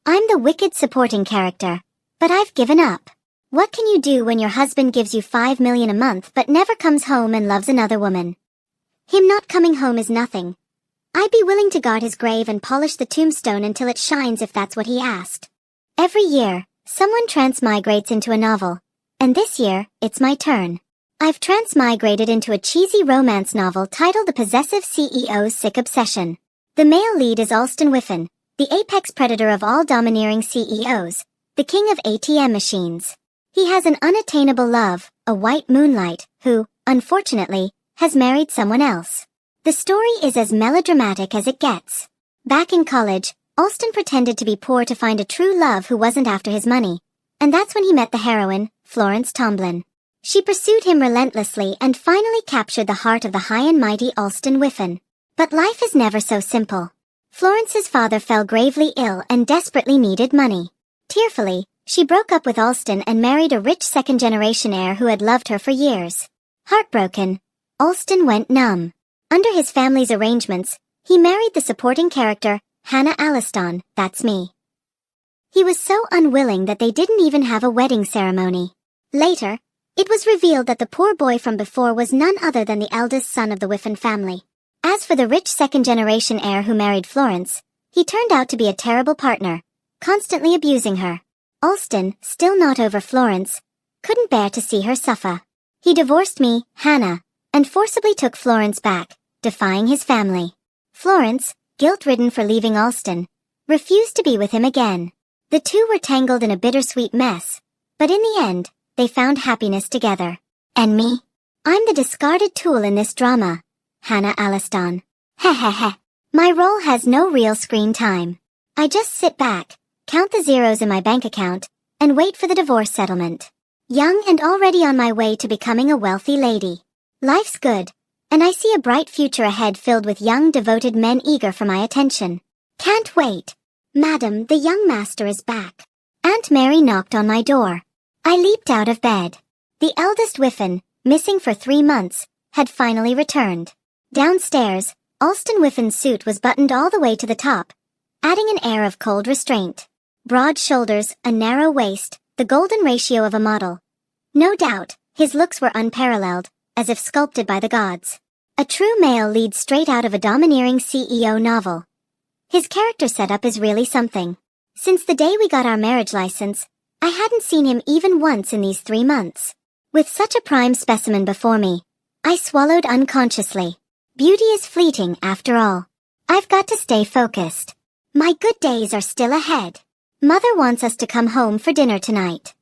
I'm the wicked supporting character. But I've given up. What can you do when your husband gives you 5 million a month but never comes home and loves another woman? Him not coming home is nothing. I'd be willing to guard his grave and polish the tombstone until it shines if that's what he asked. Every year, someone transmigrates into a novel. And this year, it's my turn. I've transmigrated into a cheesy romance novel titled The Possessive CEO's Sick Obsession. The male lead is Alon Wiffin, the apex predator of all domineering CEOs, the king of ATM machines. He has an unattainable love, a white moonlight, who, unfortunately, has married someone else. The story is as melodramatic as it gets. Back in college, Alston pretended to be poor to find a true love who wasn't after his money. And that's when he met the heroine, Florence Tomlin. She pursued him relentlessly and finally captured the heart of the high and mighty Alon Wiffin. But life is never so simple. Florence's father fell gravely ill and desperately needed money. Tearfully, she broke up with Alston and married a rich second-generation heir who had loved her for years. Heartbroken, Alston went numb. Under his family's arrangements, he married the supporting character, Hannah Alliston, that's me. He was so unwilling that they didn't even have a wedding ceremony. Later, it was revealed that the poor boy from before was none other than the eldest son of the Wiffin family. As for the rich second-generation heir who married Florence, he turned out to be a terrible partner, constantly abusing her. Alston, still not over Florence, couldn't bear to see her suffer. He divorced me, Hannah, and forcibly took Florence back, defying his family. Florence, guilt-ridden for leaving Alston, refused to be with him again. The two were tangled in a bittersweet mess, but in the end, they found happiness together. And me? I'm the discarded tool in this drama. Hannah Alliston. Heh. My role has no real screen time. I just sit back, count the zeros in my bank account, and wait for the divorce settlement. Young and already on my way to becoming a wealthy lady. Life's good, and I see a bright future ahead filled with young devoted men eager for my attention. Can't wait. Madam, the young master is back. Aunt Mary knocked on my door. I leaped out of bed. The eldest Wiffin, missing for 3 months, had finally returned. Downstairs, Alon Wiffin's suit was buttoned all the way to the top, adding an air of cold restraint. Broad shoulders, a narrow waist, the golden ratio of a model. No doubt, his looks were unparalleled, as if sculpted by the gods. A true male lead straight out of a domineering CEO novel. His character setup is really something. Since the day we got our marriage license, I hadn't seen him even once in these 3 months. With such a prime specimen before me, I swallowed unconsciously. Beauty is fleeting after all. I've got to stay focused. My good days are still ahead. Mother wants us to come home for dinner tonight.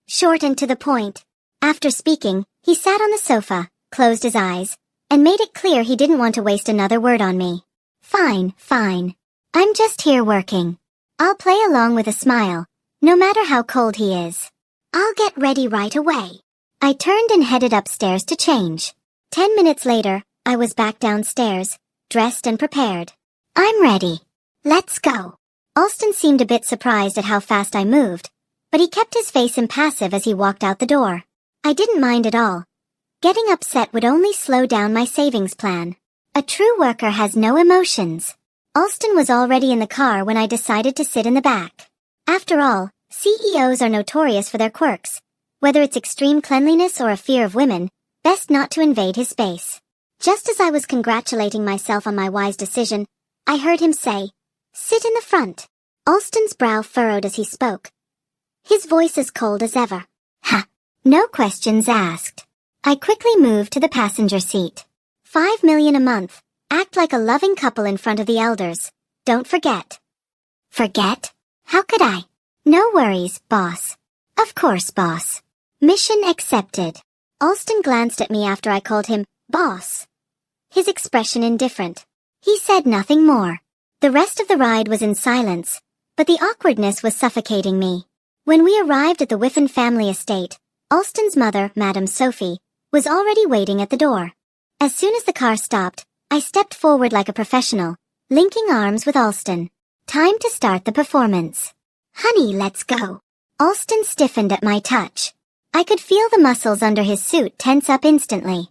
Short and to the point. After speaking, he sat on the sofa, closed his eyes, and made it clear he didn't want to waste another word on me. Fine. I'm just here working. I'll play along with a smile, no matter how cold he is. I'll get ready right away. I turned and headed upstairs to change. 10 minutes later, I was back downstairs, dressed and prepared. I'm ready. Let's go. Alston seemed a bit surprised at how fast I moved, but he kept his face impassive as he walked out the door. I didn't mind at all. Getting upset would only slow down my savings plan. A true worker has no emotions. Alston was already in the car when I decided to sit in the back. After all, CEOs are notorious for their quirks. Whether it's extreme cleanliness or a fear of women, best not to invade his space. Just as I was congratulating myself on my wise decision, I heard him say, "Sit in the front." Alston's brow furrowed as he spoke. His voice as cold as ever. Ha! No questions asked. I quickly moved to the passenger seat. 5 million a month. Act like a loving couple in front of the elders. Don't forget. Forget? How could I? No worries, boss. Of course, boss. Mission accepted. Alston glanced at me after I called him boss. His expression indifferent. He said nothing more. The rest of the ride was in silence, but the awkwardness was suffocating me. When we arrived at the Wiffin family estate, Alston's mother, Madame Sophie, was already waiting at the door. As soon as the car stopped, I stepped forward like a professional, linking arms with Alston. Time to start the performance. Honey, let's go. Alston stiffened at my touch. I could feel the muscles under his suit tense up instantly.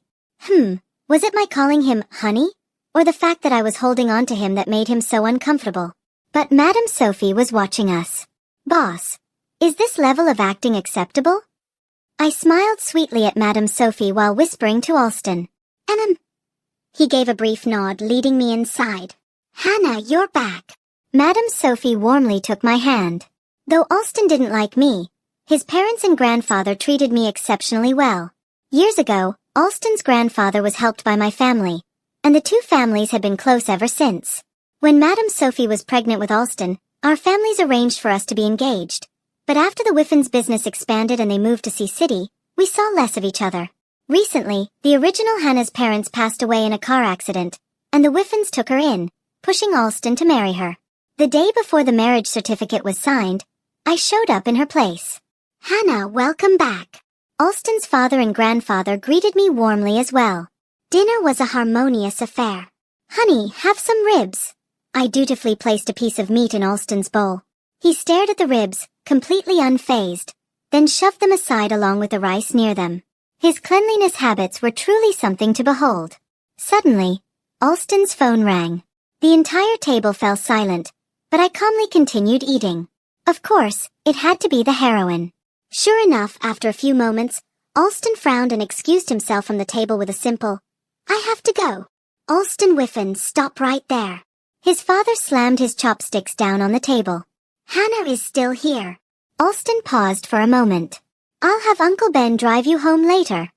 Was it my calling him honey? Or the fact that I was holding on to him that made him so uncomfortable? But Madame Sophie was watching us. Boss, is this level of acting acceptable? I smiled sweetly at Madame Sophie while whispering to Alston. He gave a brief nod, leading me inside. Hannah, you're back. Madame Sophie warmly took my hand. Though Alston didn't like me, his parents and grandfather treated me exceptionally well. Years ago, Alston's grandfather was helped by my family, and the two families had been close ever since. When Madame Sophie was pregnant with Alston, our families arranged for us to be engaged. But after the Wiffins' business expanded and they moved to Sea City, we saw less of each other. Recently, the original Hannah's parents passed away in a car accident, and the Wiffins took her in, pushing Alston to marry her. The day before the marriage certificate was signed, I showed up in her place. Hannah, welcome back. Alston's father and grandfather greeted me warmly as well. Dinner was a harmonious affair. Honey, have some ribs. I dutifully placed a piece of meat in Alston's bowl. He stared at the ribs, completely unfazed, then shoved them aside along with the rice near them. His cleanliness habits were truly something to behold. Suddenly, Alston's phone rang. The entire table fell silent, but I calmly continued eating. Of course, it had to be the heroine. Sure enough, after a few moments, Alston frowned and excused himself from the table with a simple, "I have to go." Alston Wiffin, stop right there. His father slammed his chopsticks down on the table. Hannah is still here. Alston paused for a moment. I'll have Uncle Ben drive you home later,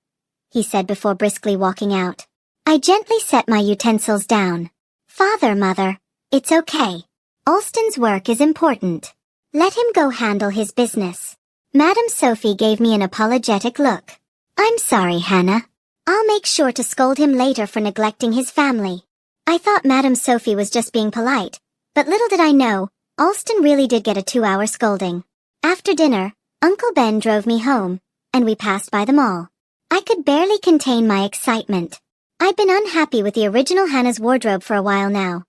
he said before briskly walking out. I gently set my utensils down. Father, Mother, it's okay. Alston's work is important. Let him go handle his business. Madame Sophie gave me an apologetic look. I'm sorry, Hannah. I'll make sure to scold him later for neglecting his family. I thought Madame Sophie was just being polite, but little did I know, Alston really did get a 2-hour scolding. After dinner, Uncle Ben drove me home, and we passed by the mall. I could barely contain my excitement. I'd been unhappy with the original Hannah's wardrobe for a while now.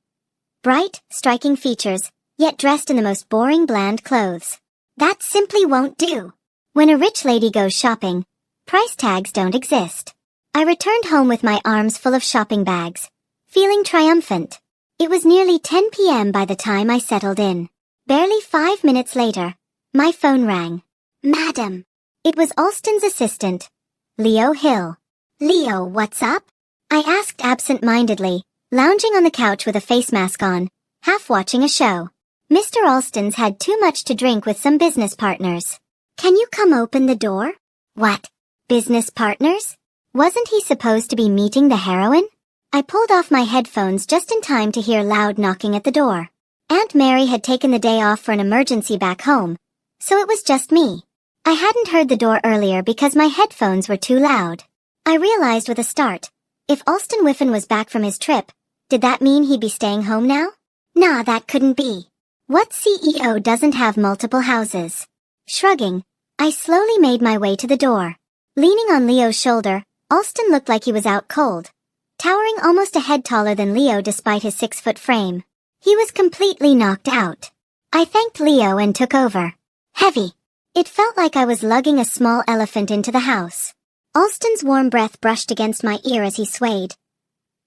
Bright, striking features, yet dressed in the most boring, bland clothes. That simply won't do. When a rich lady goes shopping, price tags don't exist. I returned home with my arms full of shopping bags, feeling triumphant. It was nearly 10 p.m. by the time I settled in. Barely 5 minutes later, my phone rang. Madam. It was Alston's assistant, Leo Hill. Leo, what's up? I asked absent-mindedly, lounging on the couch with a face mask on, half watching a show. Mr. Alston's had too much to drink with some business partners. Can you come open the door? What? Business partners? Wasn't he supposed to be meeting the heroine? I pulled off my headphones just in time to hear loud knocking at the door. Aunt Mary had taken the day off for an emergency back home, so it was just me. I hadn't heard the door earlier because my headphones were too loud. I realized with a start, if Alston Wiffin was back from his trip, did that mean he'd be staying home now? Nah, that couldn't be. What CEO doesn't have multiple houses? Shrugging, I slowly made my way to the door. Leaning on Leo's shoulder, Alston looked like he was out cold, towering almost a head taller than Leo despite his 6-foot frame. He was completely knocked out. I thanked Leo and took over. Heavy. It felt like I was lugging a small elephant into the house. Alston's warm breath brushed against my ear as he swayed.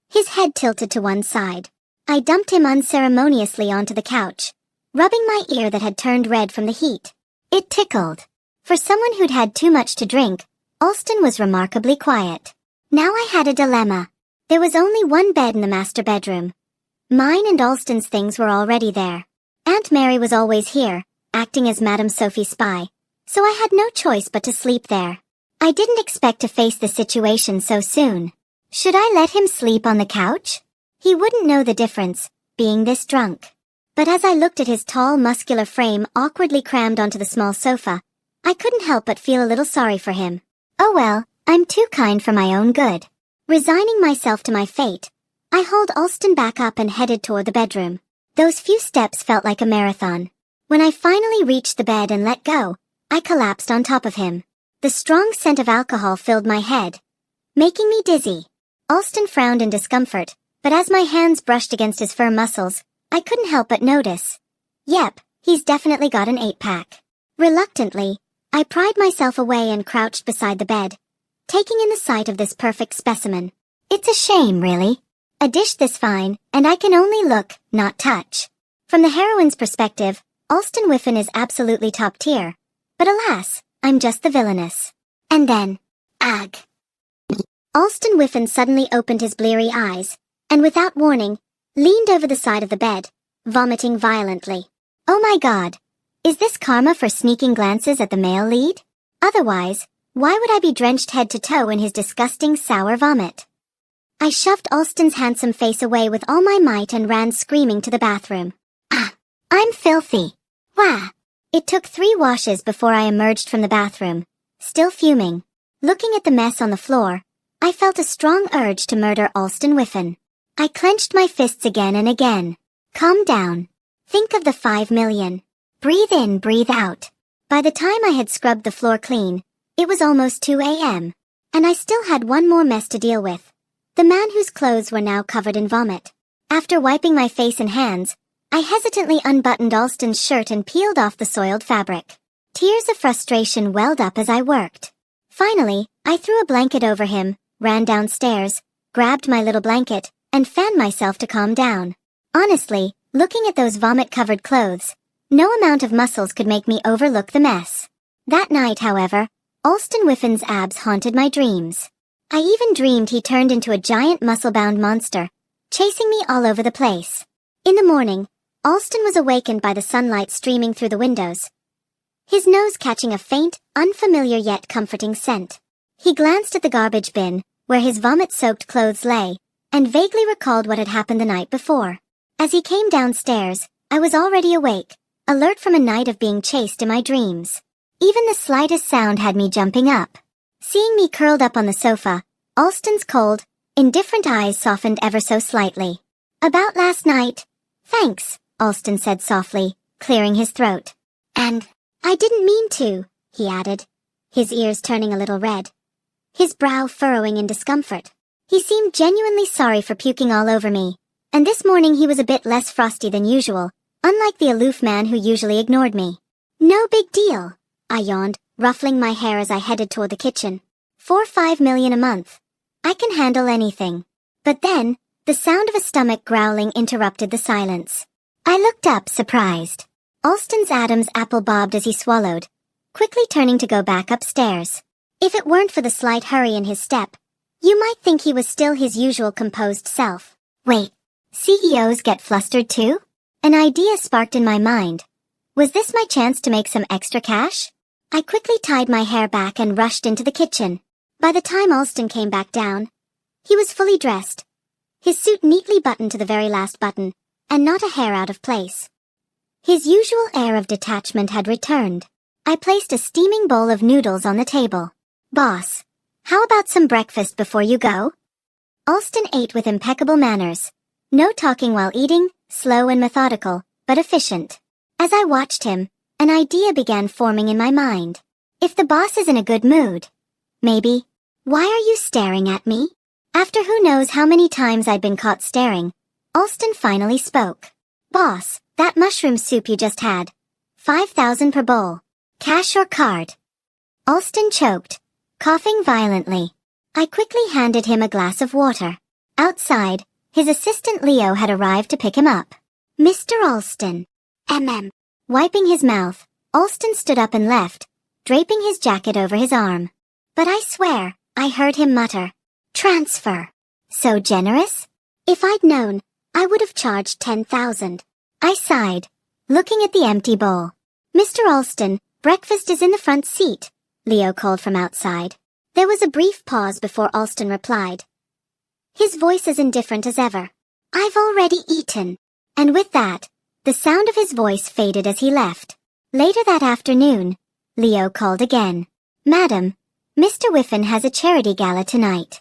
His head tilted to one side. I dumped him unceremoniously onto the couch, rubbing my ear that had turned red from the heat. It tickled. For someone who'd had too much to drink, Alston was remarkably quiet. Now I had a dilemma. There was only one bed in the master bedroom. Mine and Alston's things were already there. Aunt Mary was always here, acting as Madame Sophie's spy, so I had no choice but to sleep there. I didn't expect to face the situation so soon. Should I let him sleep on the couch? He wouldn't know the difference, being this drunk. But as I looked at his tall, muscular frame awkwardly crammed onto the small sofa, I couldn't help but feel a little sorry for him. Oh well, I'm too kind for my own good. Resigning myself to my fate, I hauled Alston back up and headed toward the bedroom. Those few steps felt like a marathon. When I finally reached the bed and let go, I collapsed on top of him. The strong scent of alcohol filled my head, making me dizzy. Alston frowned in discomfort, but as my hands brushed against his firm muscles, I couldn't help but notice. Yep, he's definitely got an 8-pack. Reluctantly, I pried myself away and crouched beside the bed, taking in the sight of this perfect specimen. It's a shame, really. A dish this fine, and I can only look, not touch. From the heroine's perspective, Alon Wiffin is absolutely top tier. But alas, I'm just the villainess. And then, ugh. Alon Wiffin suddenly opened his bleary eyes, and without warning, leaned over the side of the bed, vomiting violently. Oh my god. Is this karma for sneaking glances at the male lead? Otherwise, why would I be drenched head to toe in his disgusting sour vomit? I shoved Alston's handsome face away with all my might and ran screaming to the bathroom. Ah, I'm filthy. Wah. It took 3 washes before I emerged from the bathroom, still fuming. Looking at the mess on the floor, I felt a strong urge to murder Alon Wiffin. I clenched my fists again and again. Calm down. Think of the 5 million. Breathe in, breathe out. By the time I had scrubbed the floor clean, it was almost 2 a.m. And I still had one more mess to deal with. The man whose clothes were now covered in vomit. After wiping my face and hands, I hesitantly unbuttoned Alston's shirt and peeled off the soiled fabric. Tears of frustration welled up as I worked. Finally, I threw a blanket over him, ran downstairs, grabbed my little blanket, and fanned myself to calm down. Honestly, looking at those vomit-covered clothes, no amount of muscles could make me overlook the mess. That night, however, Alon Wiffin's abs haunted my dreams. I even dreamed he turned into a giant muscle-bound monster, chasing me all over the place. In the morning, Alon was awakened by the sunlight streaming through the windows, his nose catching a faint, unfamiliar yet comforting scent. He glanced at the garbage bin, where his vomit-soaked clothes lay, and vaguely recalled what had happened the night before. As he came downstairs, I was already awake, alert from a night of being chased in my dreams. Even the slightest sound had me jumping up. Seeing me curled up on the sofa, Alston's cold, indifferent eyes softened ever so slightly. About last night? Thanks, Alon said softly, clearing his throat. And, I didn't mean to, he added, his ears turning a little red, his brow furrowing in discomfort. He seemed genuinely sorry for puking all over me, and this morning he was a bit less frosty than usual, unlike the aloof man who usually ignored me. No big deal, I yawned, ruffling my hair as I headed toward the kitchen. 4-5 million a month. I can handle anything. But then, the sound of a stomach growling interrupted the silence. I looked up, surprised. Alston's Adam's apple bobbed as he swallowed, quickly turning to go back upstairs. If it weren't for the slight hurry in his step, you might think he was still his usual composed self. Wait, CEOs get flustered too? An idea sparked in my mind. Was this my chance to make some extra cash? I quickly tied my hair back and rushed into the kitchen. By the time Alon came back down, he was fully dressed, his suit neatly buttoned to the very last button, and not a hair out of place. His usual air of detachment had returned. I placed a steaming bowl of noodles on the table. Boss, how about some breakfast before you go? Alon ate with impeccable manners. No talking while eating, slow and methodical, but efficient. As I watched him, an idea began forming in my mind. If the boss is in a good mood, maybe. Why are you staring at me? After who knows how many times I'd been caught staring, Alon finally spoke. Boss, that mushroom soup you just had. 5,000 per bowl. Cash or card? Alon choked, coughing violently. I quickly handed him a glass of water. Outside, his assistant Leo had arrived to pick him up. Mr. Alston. Wiping his mouth, Alon stood up and left, draping his jacket over his arm. But I swear, I heard him mutter, transfer. So generous? If I'd known, I would have charged 10,000. I sighed, looking at the empty bowl. Mr. Alston, breakfast is in the front seat, Leo called from outside. There was a brief pause before Alston replied, his voice as indifferent as ever. I've already eaten. And with that, the sound of his voice faded as he left. Later that afternoon, Leo called again. Madam, Mr. Wiffin has a charity gala tonight.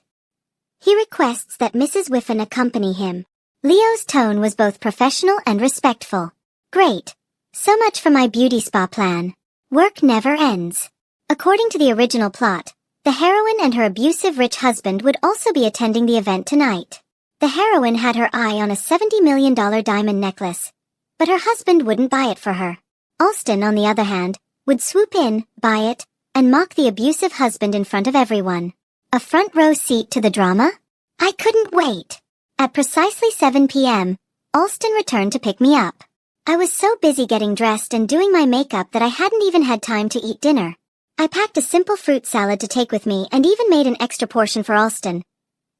He requests that Mrs. Wiffin accompany him. Leo's tone was both professional and respectful. Great. So much for my beauty spa plan. Work never ends. According to the original plot, the heroine and her abusive rich husband would also be attending the event tonight. The heroine had her eye on a $70 million diamond necklace, but her husband wouldn't buy it for her. Alston, on the other hand, would swoop in, buy it, and mock the abusive husband in front of everyone. A front row seat to the drama? I couldn't wait. At precisely 7 p.m., Alston returned to pick me up. I was so busy getting dressed and doing my makeup that I hadn't even had time to eat dinner. I packed a simple fruit salad to take with me and even made an extra portion for Alston.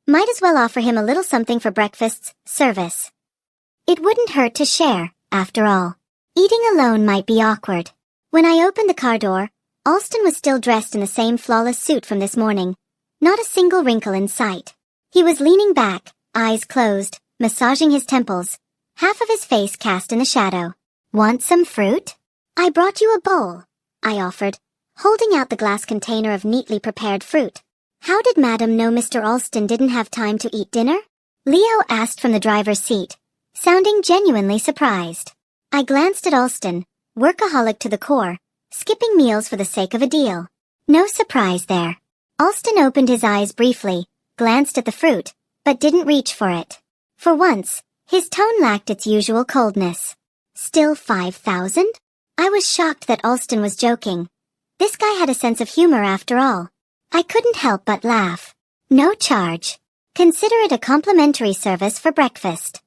Might as well offer him a little something for breakfast's service. It wouldn't hurt to share, after all. Eating alone might be awkward. When I opened the car door, Alston was still dressed in the same flawless suit from this morning. Not a single wrinkle in sight. He was leaning back, eyes closed, massaging his temples, half of his face cast in the shadow. Want some fruit? I brought you a bowl, I offered, holding out the glass container of neatly prepared fruit. How did Madam know Mr. Alston didn't have time to eat dinner? Leo asked from the driver's seat, sounding genuinely surprised. I glanced at Alston, workaholic to the core, skipping meals for the sake of a deal. No surprise there. Alston opened his eyes briefly, glanced at the fruit, but didn't reach for it. For once, his tone lacked its usual coldness. Still 5,000? I was shocked that Alston was joking. This guy had a sense of humor after all. I couldn't help but laugh. No charge. Consider it a complimentary service for breakfast.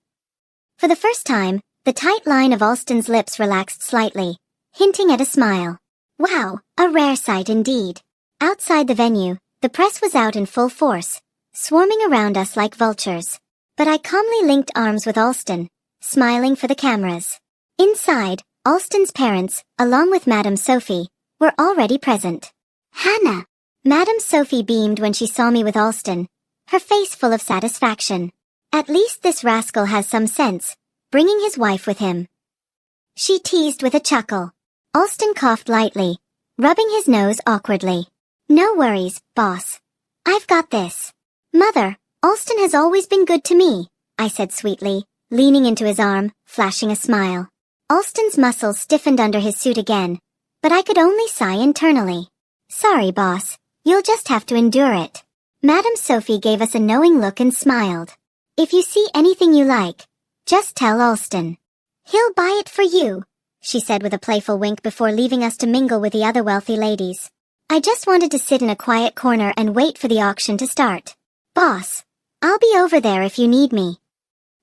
For the first time, the tight line of Alston's lips relaxed slightly, hinting at a smile. Wow, a rare sight indeed. Outside the venue, the press was out in full force, swarming around us like vultures. But I calmly linked arms with Alston, smiling for the cameras. Inside, Alston's parents, along with Madame Sophie, were already present. Hannah! Madame Sophie beamed when she saw me with Alston, her face full of satisfaction. At least this rascal has some sense, bringing his wife with him. She teased with a chuckle. Alston coughed lightly, rubbing his nose awkwardly. No worries, boss. I've got this. Mother, Alston has always been good to me, I said sweetly, leaning into his arm, flashing a smile. Alston's muscles stiffened under his suit again, but I could only sigh internally. Sorry, boss. You'll just have to endure it. Madame Sophie gave us a knowing look and smiled. If you see anything you like, just tell Alston. He'll buy it for you, she said with a playful wink before leaving us to mingle with the other wealthy ladies. I just wanted to sit in a quiet corner and wait for the auction to start. Boss, I'll be over there if you need me.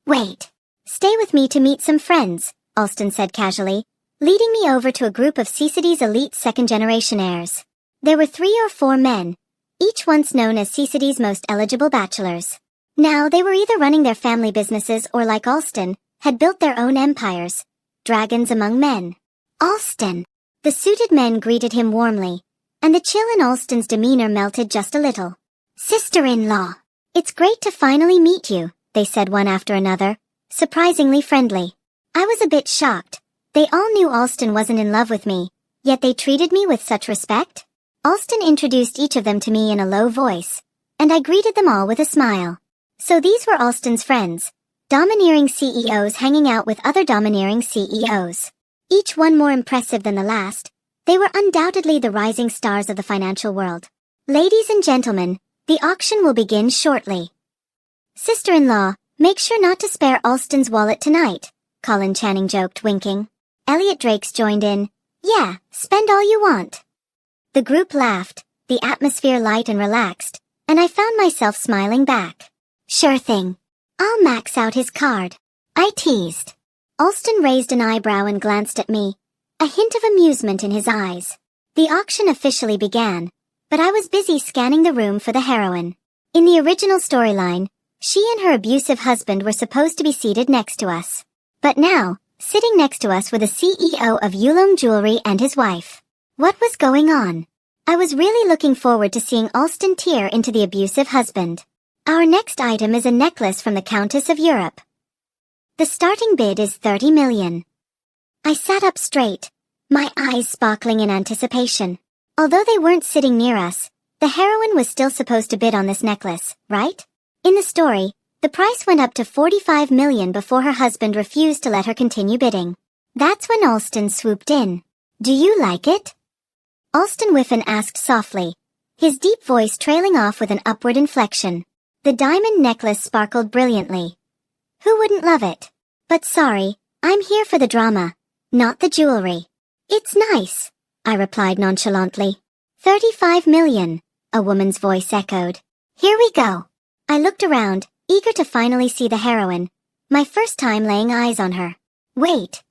Wait. Stay with me to meet some friends, Alston said casually, leading me over to a group of City's elite second-generation heirs. There were 3 or 4 men, each once known as City's most eligible bachelors. Now they were either running their family businesses or, like Alston, had built their own empires, dragons among men. Alston! The suited men greeted him warmly, and the chill in Alston's demeanor melted just a little. Sister-in-law! It's great to finally meet you, they said one after another, surprisingly friendly. I was a bit shocked. They all knew Alston wasn't in love with me, yet they treated me with such respect. Alston introduced each of them to me in a low voice, and I greeted them all with a smile. So these were Alston's friends, domineering CEOs hanging out with other domineering CEOs. Each one more impressive than the last, they were undoubtedly the rising stars of the financial world. Ladies and gentlemen, the auction will begin shortly. Sister-in-law, make sure not to spare Alston's wallet tonight, Colin Channing joked, winking. Elliot Drakes joined in. Yeah, spend all you want. The group laughed, the atmosphere light and relaxed, and I found myself smiling back. Sure thing. I'll max out his card. I teased. Alston raised an eyebrow and glanced at me, a hint of amusement in his eyes. The auction officially began, but I was busy scanning the room for the heroine. In the original storyline, she and her abusive husband were supposed to be seated next to us. But now, sitting next to us were the CEO of Yulong Jewelry and his wife. What was going on? I was really looking forward to seeing Alston tear into the abusive husband. Our next item is a necklace from the Countess of Europe. The starting bid is 30 million. I sat up straight, my eyes sparkling in anticipation. Although they weren't sitting near us, the heroine was still supposed to bid on this necklace, right? In the story, the price went up to 45 million before her husband refused to let her continue bidding. That's when Alston swooped in. Do you like it? Alon Wiffin asked softly, his deep voice trailing off with an upward inflection. The diamond necklace sparkled brilliantly. Who wouldn't love it? But sorry, I'm here for the drama, not the jewelry. It's nice, I replied nonchalantly. 35 million, a woman's voice echoed. Here we go. I looked around, eager to finally see the heroine, my first time laying eyes on her. Wait.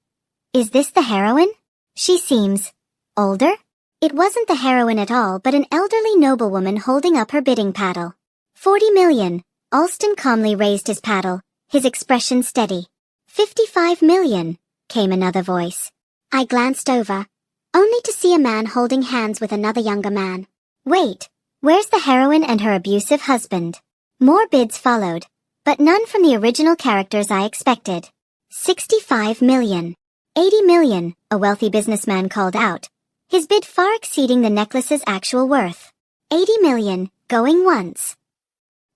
Is this the heroine? She seems older? It wasn't the heroine at all but an elderly noblewoman holding up her bidding paddle. 40 million. Alston calmly raised his paddle, his expression steady. 55 million, came another voice. I glanced over, only to see a man holding hands with another younger man. Wait, where's the heroine and her abusive husband? More bids followed, but none from the original characters I expected. 65 million. 80 million, a wealthy businessman called out, his bid far exceeding the necklace's actual worth. 80 million, going once.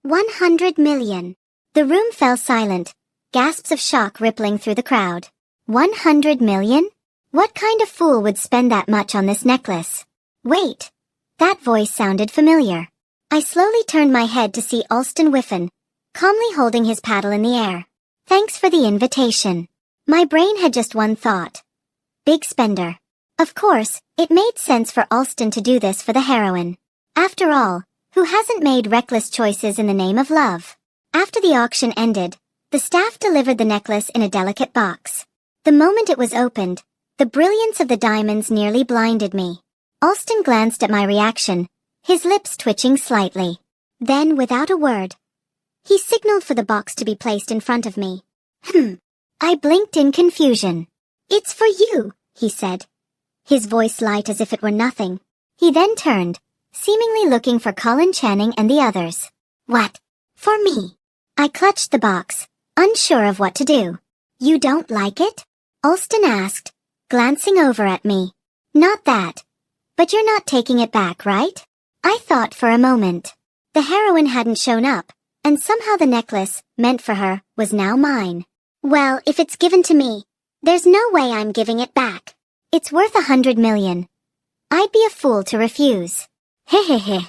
100 million. The room fell silent, gasps of shock rippling through the crowd. 100 million? What kind of fool would spend that much on this necklace? Wait. That voice sounded familiar. I slowly turned my head to see Alon Wiffin, calmly holding his paddle in the air. Thanks for the invitation. My brain had just one thought. Big spender. Of course, it made sense for Alston to do this for the heroine. After all, who hasn't made reckless choices in the name of love? After the auction ended, the staff delivered the necklace in a delicate box. The moment it was opened, the brilliance of the diamonds nearly blinded me. Alston glanced at my reaction, his lips twitching slightly. Then, without a word, he signaled for the box to be placed in front of me. I blinked in confusion. It's for you, he said, his voice light as if it were nothing. He then turned, seemingly looking for Colin Channing and the others. What? For me? I clutched the box, unsure of what to do. You don't like it? Alston asked, glancing over at me. Not that. But you're not taking it back, right? I thought for a moment. The heroine hadn't shown up, and somehow the necklace, meant for her, was now mine. Well, if it's given to me, there's no way I'm giving it back. It's worth 100 million. I'd be a fool to refuse. Hehehe.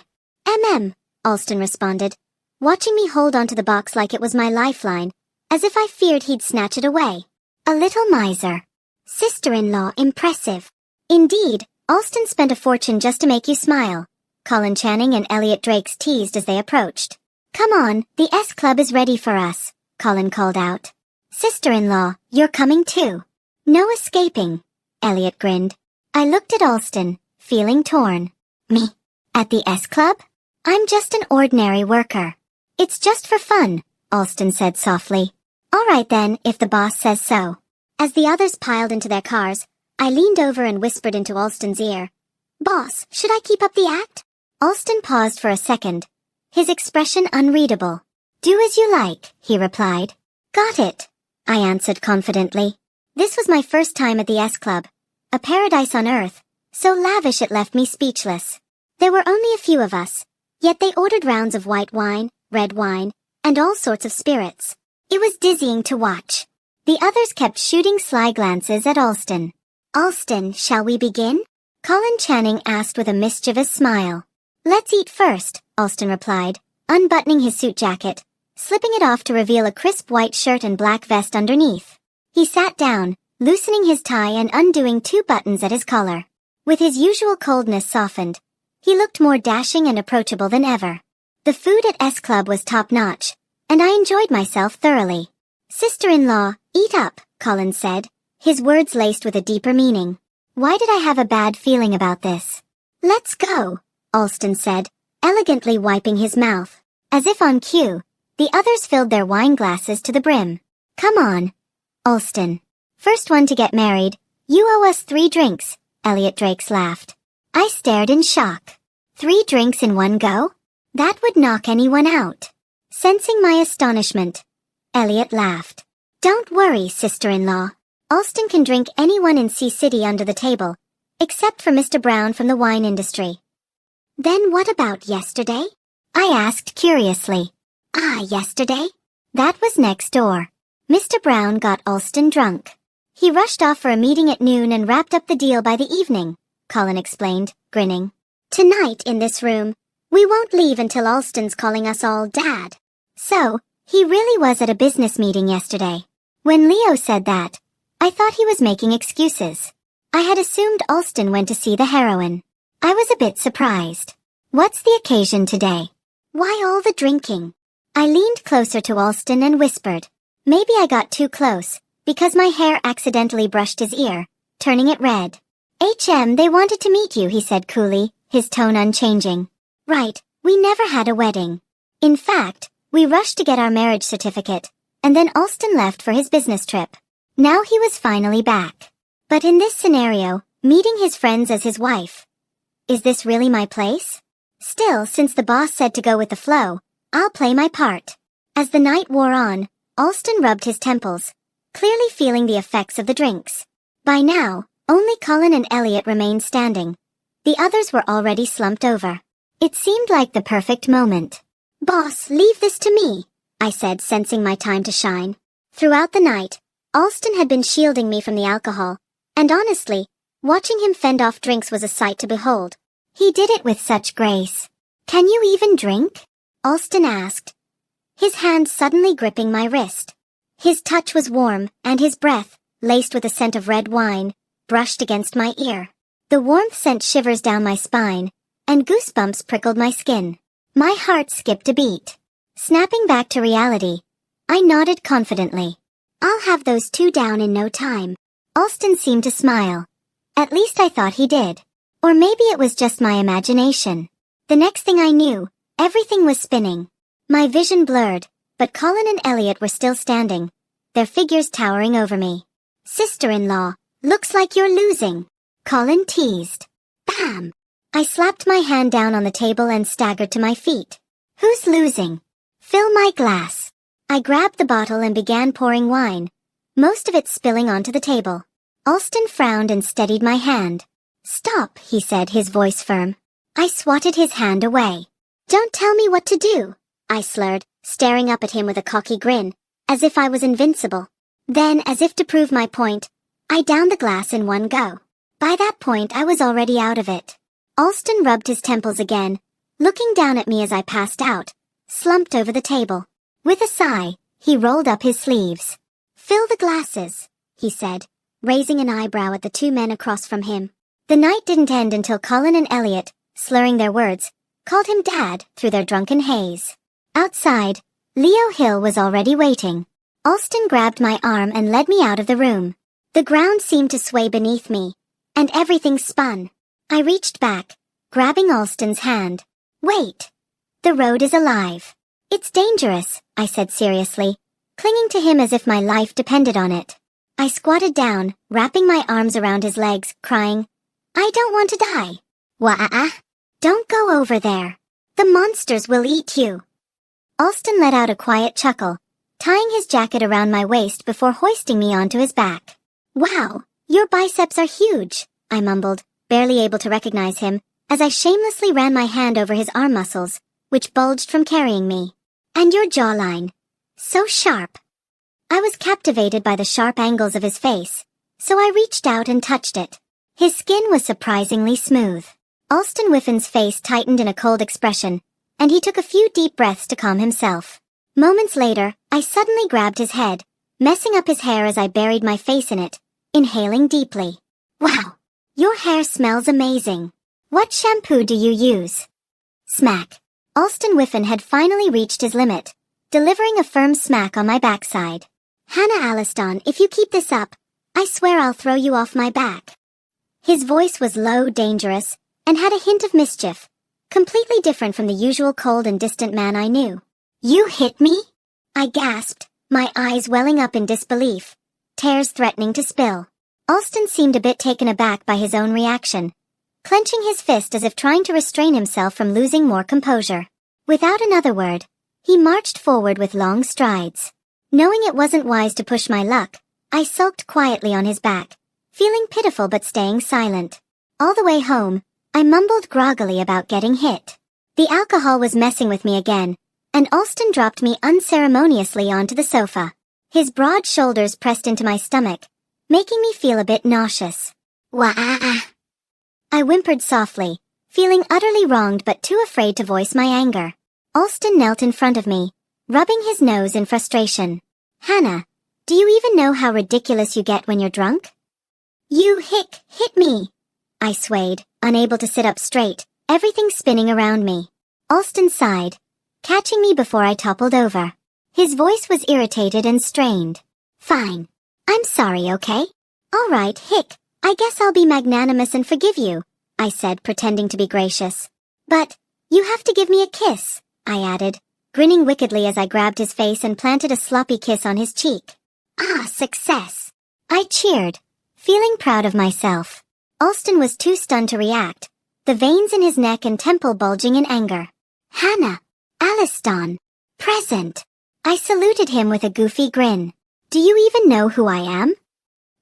Alston responded, watching me hold onto the box like it was my lifeline, as if I feared he'd snatch it away. A little miser. Sister-in-law impressive. Indeed, Alston spent a fortune just to make you smile, Colin Channing and Elliot Drakes teased as they approached. Come on, the S Club is ready for us, Colin called out. Sister-in-law, you're coming too. No escaping, Elliot grinned. I looked at Alston, feeling torn. Me? At the S Club? I'm just an ordinary worker. It's just for fun, Alston said softly. All right then, if the boss says so. As the others piled into their cars, I leaned over and whispered into Alston's ear. Boss, should I keep up the act? Alston paused for a second, his expression unreadable. Do as you like, he replied. Got it, I answered confidently. This was my first time at the S Club, a paradise on earth, so lavish it left me speechless. There were only a few of us, yet they ordered rounds of white wine, red wine, and all sorts of spirits. It was dizzying to watch. The others kept shooting sly glances at Alston. Alston, shall we begin? Colin Channing asked with a mischievous smile. Let's eat first, Alston replied, unbuttoning his suit jacket, slipping it off to reveal a crisp white shirt and black vest underneath. He sat down, loosening his tie and undoing 2 buttons at his collar. With his usual coldness softened, he looked more dashing and approachable than ever. The food at S Club was top-notch, and I enjoyed myself thoroughly. Sister-in-law, eat up, Colin said, his words laced with a deeper meaning. Why did I have a bad feeling about this? Let's go, Alston said, elegantly wiping his mouth. As if on cue, the others filled their wine glasses to the brim. Come on, Alston. First one to get married, you owe us 3 drinks, Elliot Drakes laughed. I stared in shock. 3 drinks in one go? That would knock anyone out. Sensing my astonishment, Elliot laughed. Don't worry, sister-in-law. Alston can drink anyone in Sea City under the table, except for Mr. Brown from the wine industry. Then what about yesterday? I asked curiously. Yesterday? That was next door. Mr. Brown got Alston drunk. He rushed off for a meeting at noon and wrapped up the deal by the evening, Colin explained, grinning. Tonight in this room, we won't leave until Alston's calling us all Dad. So, he really was at a business meeting yesterday. When Leo said that, I thought he was making excuses. I had assumed Alston went to see the heroine. I was a bit surprised. What's the occasion today? Why all the drinking? I leaned closer to Alston and whispered. Maybe I got too close, because my hair accidentally brushed his ear, turning it red. They wanted to meet you, he said coolly, his tone unchanging. Right, we never had a wedding. In fact, we rushed to get our marriage certificate, and then Alston left for his business trip. Now he was finally back. But in this scenario, meeting his friends as his wife. Is this really my place? Still, since the boss said to go with the flow, I'll play my part. As the night wore on, Alston rubbed his temples, clearly feeling the effects of the drinks. By now, only Colin and Elliot remained standing. The others were already slumped over. It seemed like the perfect moment. Boss, leave this to me, I said, sensing my time to shine. Throughout the night, Alston had been shielding me from the alcohol, and honestly, watching him fend off drinks was a sight to behold. He did it with such grace. Can you even drink? Alston asked, his hand suddenly gripping my wrist. His touch was warm, and his breath, laced with a scent of red wine, brushed against my ear. The warmth sent shivers down my spine, and goosebumps prickled my skin. My heart skipped a beat. Snapping back to reality, I nodded confidently. I'll have those two down in no time. Alston seemed to smile. At least I thought he did. Or maybe it was just my imagination. The next thing I knew, everything was spinning. My vision blurred, but Colin and Elliot were still standing, their figures towering over me. Sister-in-law, looks like you're losing, Colin teased. Bam! I slapped my hand down on the table and staggered to my feet. Who's losing? Fill my glass. I grabbed the bottle and began pouring wine, most of it spilling onto the table. Alston frowned and steadied my hand. Stop, he said, his voice firm. I swatted his hand away. Don't tell me what to do, I slurred, staring up at him with a cocky grin, as if I was invincible. Then, as if to prove my point, I downed the glass in one go. By that point I was already out of it. Alston rubbed his temples again, looking down at me as I passed out, slumped over the table. With a sigh, he rolled up his sleeves. Fill the glasses, he said, raising an eyebrow at the two men across from him. The night didn't end until Colin and Elliot, slurring their words, called him Dad through their drunken haze. Outside, Leo Hill was already waiting. Alston grabbed my arm and led me out of the room. The ground seemed to sway beneath me, and everything spun. I reached back, grabbing Alston's hand. Wait! The road is alive. It's dangerous, I said seriously, clinging to him as if my life depended on it. I squatted down, wrapping my arms around his legs, crying, I don't want to die. Wah-ah-ah. Don't go over there. The monsters will eat you. Alston let out a quiet chuckle, tying his jacket around my waist before hoisting me onto his back. Wow, your biceps are huge, I mumbled, barely able to recognize him, as I shamelessly ran my hand over his arm muscles, which bulged from carrying me. And your jawline. So sharp. I was captivated by the sharp angles of his face, so I reached out and touched it. His skin was surprisingly smooth. Alon Wiffin's face tightened in a cold expression, and he took a few deep breaths to calm himself. Moments later, I suddenly grabbed his head, messing up his hair as I buried my face in it, inhaling deeply. Wow, your hair smells amazing. What shampoo do you use? Smack. Alon Wiffin had finally reached his limit, delivering a firm smack on my backside. Hannah Aliston, if you keep this up, I swear I'll throw you off my back. His voice was low, dangerous, and had a hint of mischief, completely different from the usual cold and distant man I knew. You hit me? I gasped, my eyes welling up in disbelief, tears threatening to spill. Alston seemed a bit taken aback by his own reaction, clenching his fist as if trying to restrain himself from losing more composure. Without another word, he marched forward with long strides. Knowing it wasn't wise to push my luck, I sulked quietly on his back, feeling pitiful but staying silent. All the way home, I mumbled groggily about getting hit. The alcohol was messing with me again, and Alston dropped me unceremoniously onto the sofa. His broad shoulders pressed into my stomach, making me feel a bit nauseous. Wah-ah-ah. I whimpered softly, feeling utterly wronged but too afraid to voice my anger. Alston knelt in front of me, rubbing his nose in frustration. Hannah, do you even know how ridiculous you get when you're drunk? You hit me. I swayed, unable to sit up straight, everything spinning around me. Alston sighed, catching me before I toppled over. His voice was irritated and strained. Fine. I'm sorry, okay? All right, hick, I guess I'll be magnanimous and forgive you, I said, pretending to be gracious. But, you have to give me a kiss, I added, grinning wickedly as I grabbed his face and planted a sloppy kiss on his cheek. Ah, success! I cheered, feeling proud of myself. Alston was too stunned to react, the veins in his neck and temple bulging in anger. Hannah! Aliston! Present! I saluted him with a goofy grin. Do you even know who I am?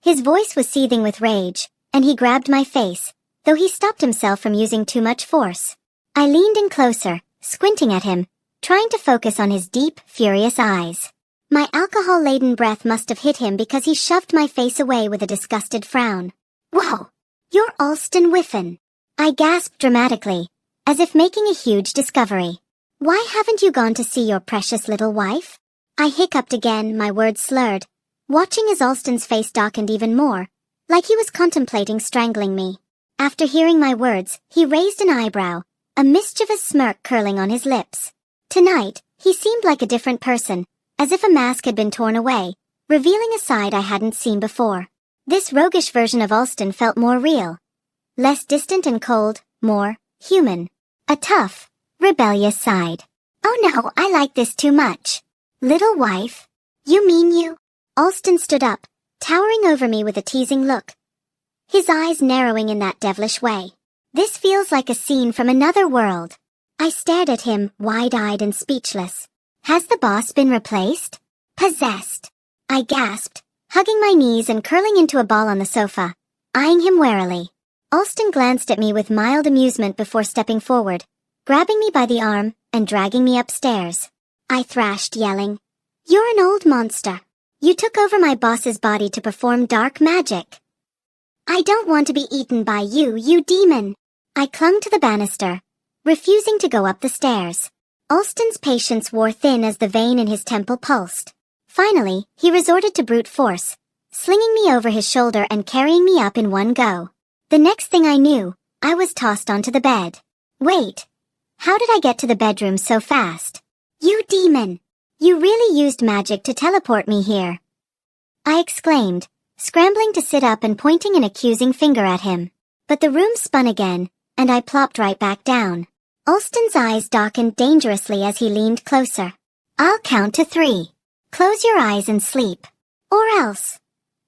His voice was seething with rage, and he grabbed my face, though he stopped himself from using too much force. I leaned in closer, squinting at him, trying to focus on his deep, furious eyes. My alcohol-laden breath must have hit him because he shoved my face away with a disgusted frown. Whoa! You're Alon Wiffin! I gasped dramatically, as if making a huge discovery. Why haven't you gone to see your precious little wife? I hiccuped again, my words slurred, watching as Alston's face darkened even more, like he was contemplating strangling me. After hearing my words, he raised an eyebrow, a mischievous smirk curling on his lips. Tonight, he seemed like a different person, as if a mask had been torn away, revealing a side I hadn't seen before. This roguish version of Alston felt more real. Less distant and cold, more human. A tough, rebellious side. Oh no, I like this too much. Little wife? You mean you? Alston stood up, towering over me with a teasing look, his eyes narrowing in that devilish way. This feels like a scene from another world. I stared at him, wide-eyed and speechless. Has the boss been replaced? Possessed. I gasped, hugging my knees and curling into a ball on the sofa, eyeing him warily. Alston glanced at me with mild amusement before stepping forward, grabbing me by the arm and dragging me upstairs. I thrashed, yelling, "You're an old monster. You took over my boss's body to perform dark magic. I don't want to be eaten by you, you demon." I clung to the banister, refusing to go up the stairs. Alston's patience wore thin as the vein in his temple pulsed. Finally, he resorted to brute force, slinging me over his shoulder and carrying me up in one go. The next thing I knew, I was tossed onto the bed. Wait, how did I get to the bedroom so fast? You demon! You really used magic to teleport me here, I exclaimed, scrambling to sit up and pointing an accusing finger at him. But the room spun again, and I plopped right back down. Alston's eyes darkened dangerously as he leaned closer. I'll count to 3. Close your eyes and sleep. Or else.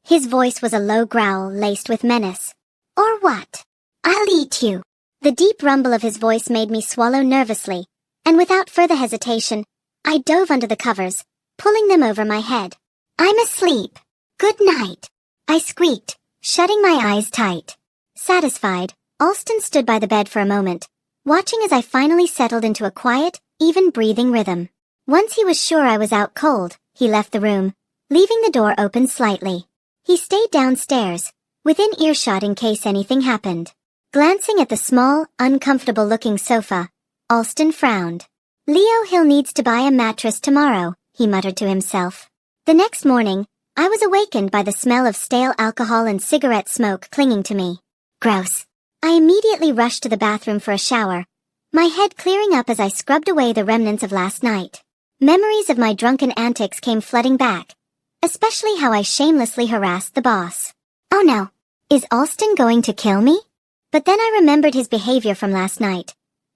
His voice was a low growl laced with menace. Or what? I'll eat you. The deep rumble of his voice made me swallow nervously, and without further hesitation, I dove under the covers, pulling them over my head. I'm asleep. Good night. I squeaked, shutting my eyes tight. Satisfied, Alston stood by the bed for a moment, watching as I finally settled into a quiet, even breathing rhythm. Once he was sure I was out cold, he left the room, leaving the door open slightly. He stayed downstairs, within earshot in case anything happened. Glancing at the small, uncomfortable-looking sofa, Alston frowned. Leo Hill needs to buy a mattress tomorrow, he muttered to himself. The next morning, I was awakened by the smell of stale alcohol and cigarette smoke clinging to me. Gross. I immediately rushed to the bathroom for a shower, my head clearing up as I scrubbed away the remnants of last night. Memories of my drunken antics came flooding back, especially how I shamelessly harassed the boss. Oh no, is Alston going to kill me? But then I remembered his behavior from last night.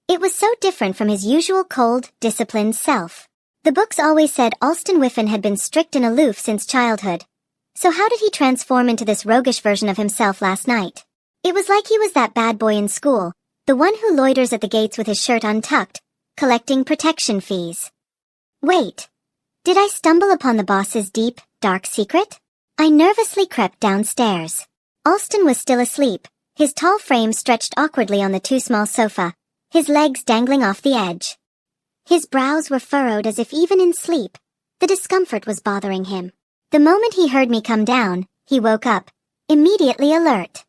It was so different from his usual cold, disciplined self. The books always said Alon Wiffin had been strict and aloof since childhood. So how did he transform into this roguish version of himself last night? It was like he was that bad boy in school, the one who loiters at the gates with his shirt untucked, collecting protection fees. Wait, did I stumble upon the boss's deep, dark secret? I nervously crept downstairs. Alston was still asleep, his tall frame stretched awkwardly on the too-small sofa, his legs dangling off the edge. His brows were furrowed as if even in sleep, the discomfort was bothering him. The moment he heard me come down, he woke up, immediately alert.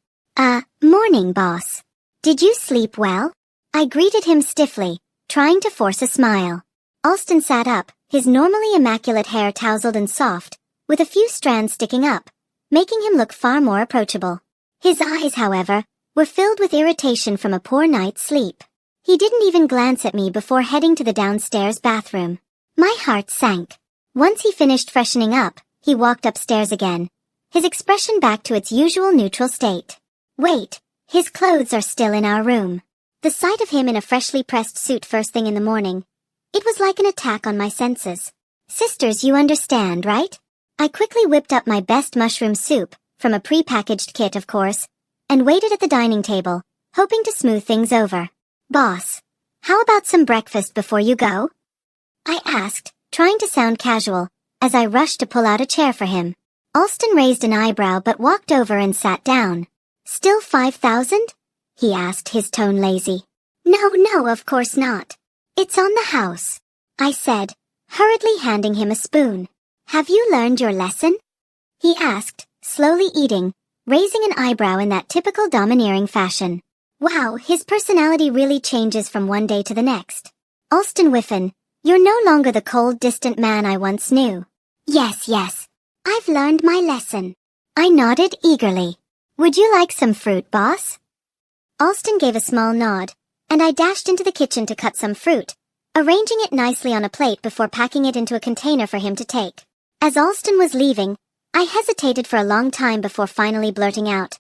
Morning, boss. Did you sleep well? I greeted him stiffly, trying to force a smile. Alston sat up, his normally immaculate hair tousled and soft, with a few strands sticking up, making him look far more approachable. His eyes, however, were filled with irritation from a poor night's sleep. He didn't even glance at me before heading to the downstairs bathroom. My heart sank. Once he finished freshening up, he walked upstairs again, his expression back to its usual neutral state. Wait, his clothes are still in our room. The sight of him in a freshly pressed suit first thing in the morning. It was like an attack on my senses. Sisters, you understand, right? I quickly whipped up my best mushroom soup, from a pre-packaged kit of course, and waited at the dining table, hoping to smooth things over. Boss, how about some breakfast before you go? I asked, trying to sound casual, as I rushed to pull out a chair for him. Alston raised an eyebrow but walked over and sat down. Still 5,000? He asked, his tone lazy. No, of course not. It's on the house, I said, hurriedly handing him a spoon. Have you learned your lesson? He asked, slowly eating, raising an eyebrow in that typical domineering fashion. Wow, his personality really changes from one day to the next. Alon Wiffin, you're no longer the cold, distant man I once knew. Yes, I've learned my lesson. I nodded eagerly. Would you like some fruit, boss? Alston gave a small nod, and I dashed into the kitchen to cut some fruit, arranging it nicely on a plate before packing it into a container for him to take. As Alston was leaving, I hesitated for a long time before finally blurting out,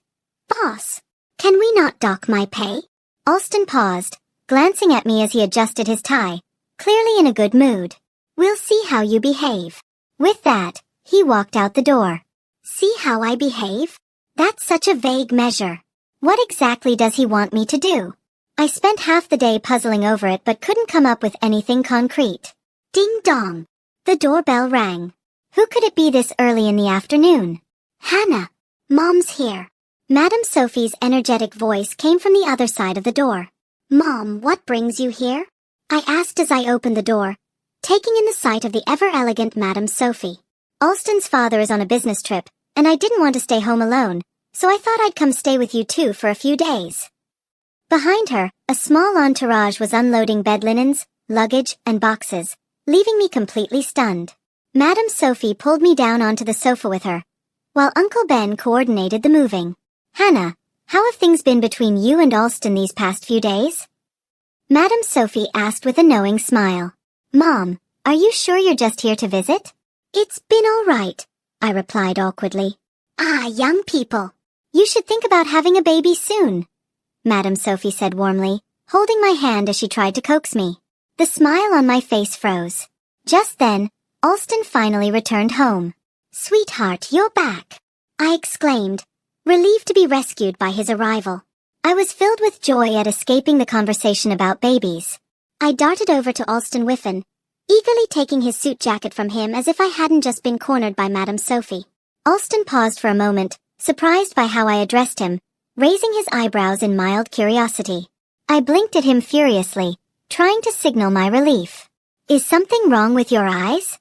Boss, can we not dock my pay? Alston paused, glancing at me as he adjusted his tie, clearly in a good mood. We'll see how you behave. With that, he walked out the door. See how I behave? That's such a vague measure. What exactly does he want me to do? I spent half the day puzzling over it but couldn't come up with anything concrete. Ding dong. The doorbell rang. Who could it be this early in the afternoon? Hannah. Mom's here. Madame Sophie's energetic voice came from the other side of the door. Mom, what brings you here? I asked as I opened the door, taking in the sight of the ever-elegant Madame Sophie. Alston's father is on a business trip, and I didn't want to stay home alone, so I thought I'd come stay with you two for a few days. Behind her, a small entourage was unloading bed linens, luggage, and boxes, leaving me completely stunned. Madame Sophie pulled me down onto the sofa with her, while Uncle Ben coordinated the moving. Hannah, how have things been between you and Alston these past few days? Madame Sophie asked with a knowing smile. Mom, are you sure you're just here to visit? It's been all right, I replied awkwardly. Ah, young people. You should think about having a baby soon, Madame Sophie said warmly, holding my hand as she tried to coax me. The smile on my face froze. Just then, Alston finally returned home. Sweetheart, you're back, I exclaimed, relieved to be rescued by his arrival. I was filled with joy at escaping the conversation about babies. I darted over to Alon Wiffin, eagerly taking his suit jacket from him as if I hadn't just been cornered by Madame Sophie. Alston paused for a moment, surprised by how I addressed him, raising his eyebrows in mild curiosity. I blinked at him furiously, trying to signal my relief. Is something wrong with your eyes?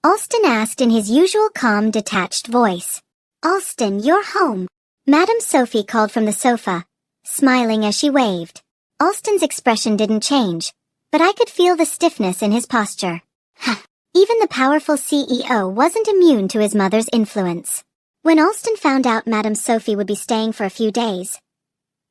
Alston asked in his usual calm, detached voice. Alston, you're home, Madame Sophie called from the sofa, smiling as she waved. Alston's expression didn't change, but I could feel the stiffness in his posture. Even the powerful CEO wasn't immune to his mother's influence. When Alston found out Madame Sophie would be staying for a few days,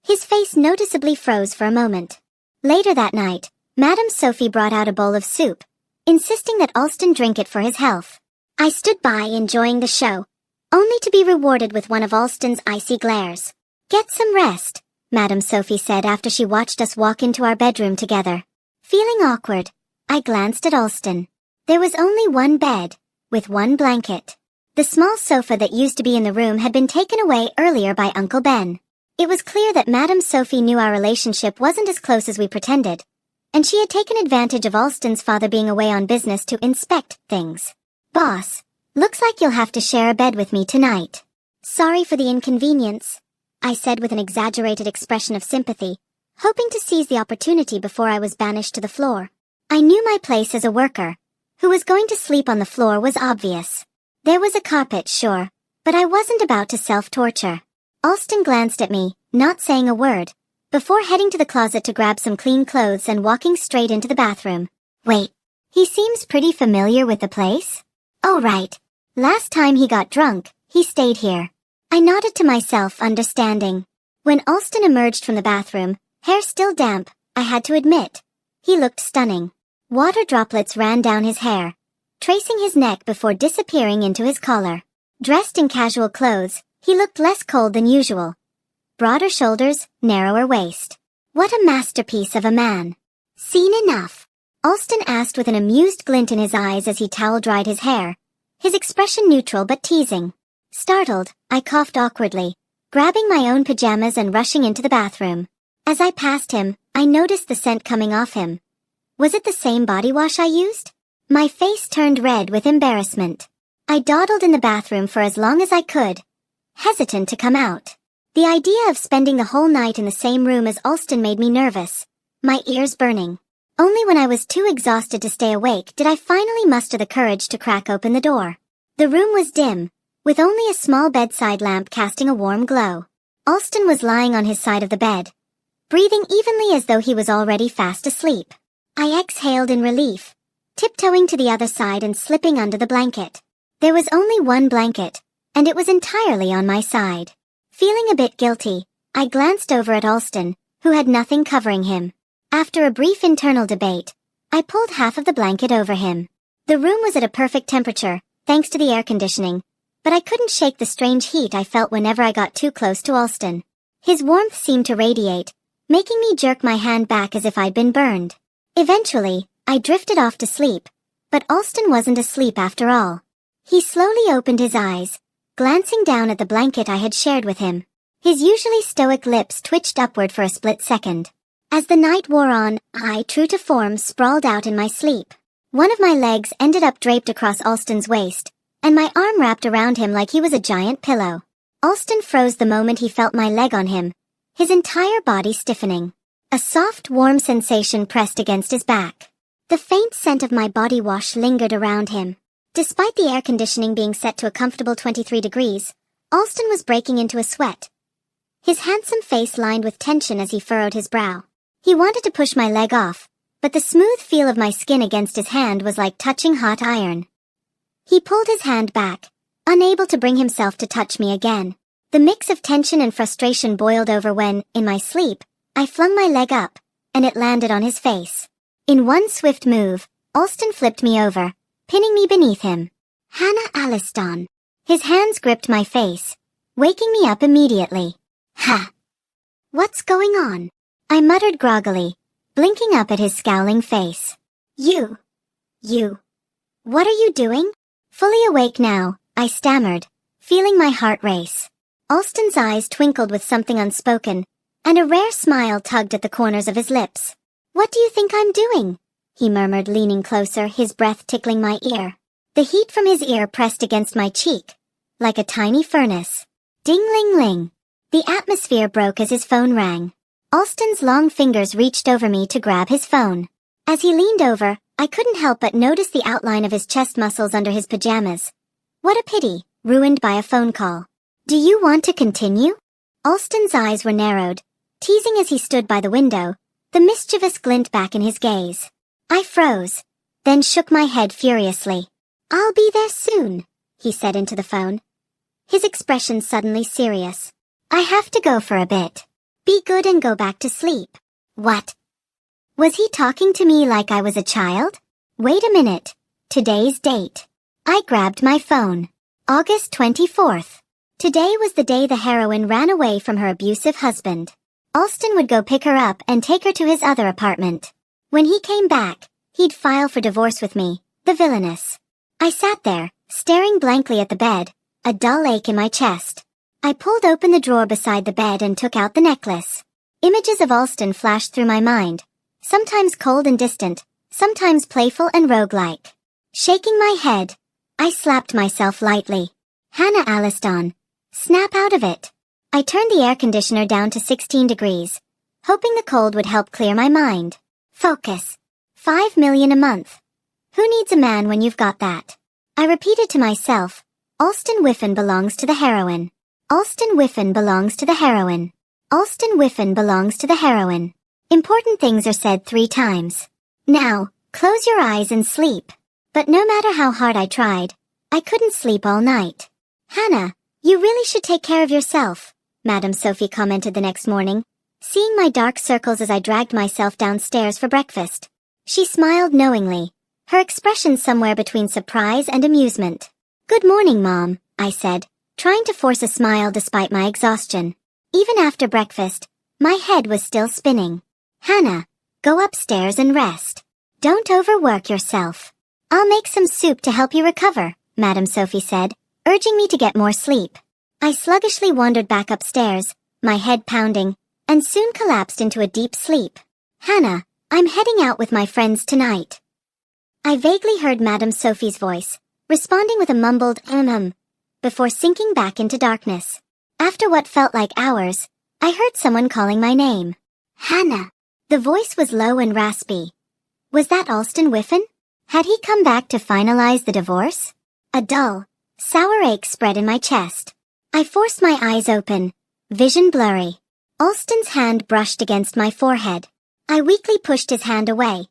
his face noticeably froze for a moment. Later that night, Madame Sophie brought out a bowl of soup, insisting that Alston drink it for his health. I stood by enjoying the show, only to be rewarded with one of Alston's icy glares. Get some rest, Madame Sophie said after she watched us walk into our bedroom together. Feeling awkward, I glanced at Alston. There was only one bed, with one blanket. The small sofa that used to be in the room had been taken away earlier by Uncle Ben. It was clear that Madame Sophie knew our relationship wasn't as close as we pretended, and she had taken advantage of Alston's father being away on business to inspect things. Boss, looks like you'll have to share a bed with me tonight. Sorry for the inconvenience, I said with an exaggerated expression of sympathy, hoping to seize the opportunity before I was banished to the floor. I knew my place as a worker, who was going to sleep on the floor, was obvious. There was a carpet, sure, but I wasn't about to self-torture. Alston glanced at me, not saying a word, before heading to the closet to grab some clean clothes and walking straight into the bathroom. Wait, he seems pretty familiar with the place? Oh right, last time he got drunk, he stayed here. I nodded to myself, understanding. When Alston emerged from the bathroom, hair still damp, I had to admit, he looked stunning. Water droplets ran down his hair, tracing his neck before disappearing into his collar. Dressed in casual clothes, he looked less cold than usual. Broader shoulders, narrower waist. What a masterpiece of a man. Seen enough? Alston asked with an amused glint in his eyes as he towel-dried his hair, his expression neutral but teasing. Startled, I coughed awkwardly, grabbing my own pajamas and rushing into the bathroom. As I passed him, I noticed the scent coming off him. Was it the same body wash I used? My face turned red with embarrassment. I dawdled in the bathroom for as long as I could, hesitant to come out. The idea of spending the whole night in the same room as Alston made me nervous, my ears burning. Only when I was too exhausted to stay awake did I finally muster the courage to crack open the door. The room was dim, with only a small bedside lamp casting a warm glow. Alston was lying on his side of the bed, breathing evenly as though he was already fast asleep. I exhaled in relief, tiptoeing to the other side and slipping under the blanket. There was only one blanket, and it was entirely on my side. Feeling a bit guilty, I glanced over at Alston, who had nothing covering him. After a brief internal debate, I pulled half of the blanket over him. The room was at a perfect temperature, thanks to the air conditioning, but I couldn't shake the strange heat I felt whenever I got too close to Alston. His warmth seemed to radiate, making me jerk my hand back as if I'd been burned. Eventually, I drifted off to sleep, but Alston wasn't asleep after all. He slowly opened his eyes, glancing down at the blanket I had shared with him. His usually stoic lips twitched upward for a split second. As the night wore on, I, true to form, sprawled out in my sleep. One of my legs ended up draped across Alston's waist, and my arm wrapped around him like he was a giant pillow. Alston froze the moment he felt my leg on him, his entire body stiffening. A soft, warm sensation pressed against his back. The faint scent of my body wash lingered around him. Despite the air conditioning being set to a comfortable 23 degrees, Alston was breaking into a sweat, his handsome face lined with tension as he furrowed his brow. He wanted to push my leg off, but the smooth feel of my skin against his hand was like touching hot iron. He pulled his hand back, unable to bring himself to touch me again. The mix of tension and frustration boiled over when, in my sleep, I flung my leg up, and it landed on his face. In one swift move, Alston flipped me over, pinning me beneath him. Hannah Alliston. His hands gripped my face, waking me up immediately. Ha! What's going on? I muttered groggily, blinking up at his scowling face. You. What are you doing? Fully awake now, I stammered, feeling my heart race. Alston's eyes twinkled with something unspoken, and a rare smile tugged at the corners of his lips. What do you think I'm doing? He murmured, leaning closer, his breath tickling my ear. The heat from his ear pressed against my cheek, like a tiny furnace. Ding-ling-ling. The atmosphere broke as his phone rang. Alston's long fingers reached over me to grab his phone. As he leaned over, I couldn't help but notice the outline of his chest muscles under his pajamas. What a pity, ruined by a phone call. Do you want to continue? Alston's eyes were narrowed, teasing as he stood by the window, the mischievous glint back in his gaze. I froze, then shook my head furiously. I'll be there soon, he said into the phone, his expression suddenly serious. I have to go for a bit. Be good and go back to sleep. What? Was he talking to me like I was a child? Wait a minute. Today's date. I grabbed my phone. August 24th. Today was the day the heroine ran away from her abusive husband. Alston would go pick her up and take her to his other apartment. When he came back, he'd file for divorce with me, the villainess. I sat there, staring blankly at the bed, a dull ache in my chest. I pulled open the drawer beside the bed and took out the necklace. Images of Alston flashed through my mind, sometimes cold and distant, sometimes playful and roguelike. Shaking my head, I slapped myself lightly. Hannah Alliston. Snap out of it. I turned the air conditioner down to 16 degrees, hoping the cold would help clear my mind. Focus. 5 million a month. Who needs a man when you've got that? I repeated to myself, Alon Wiffin belongs to the heroine. Alon Wiffin belongs to the heroine. Alon Wiffin belongs to the heroine. Important things are said 3 times. Now, close your eyes and sleep. But no matter how hard I tried, I couldn't sleep all night. Hannah, you really should take care of yourself, Madame Sophie commented the next morning, seeing my dark circles as I dragged myself downstairs for breakfast. She smiled knowingly, her expression somewhere between surprise and amusement. Good morning, Mom, I said, trying to force a smile despite my exhaustion. Even after breakfast, my head was still spinning. Hannah, go upstairs and rest. Don't overwork yourself. I'll make some soup to help you recover, Madam Sophie said, urging me to get more sleep. I sluggishly wandered back upstairs, my head pounding, and soon collapsed into a deep sleep. Hannah, I'm heading out with my friends tonight. I vaguely heard Madam Sophie's voice, responding with a mumbled before sinking back into darkness. After what felt like hours, I heard someone calling my name. Hannah. The voice was low and raspy. Was that Alon Wiffin? Had he come back to finalize the divorce? A dull, sour ache spread in my chest. I forced my eyes open, vision blurry. Alston's hand brushed against my forehead. I weakly pushed his hand away,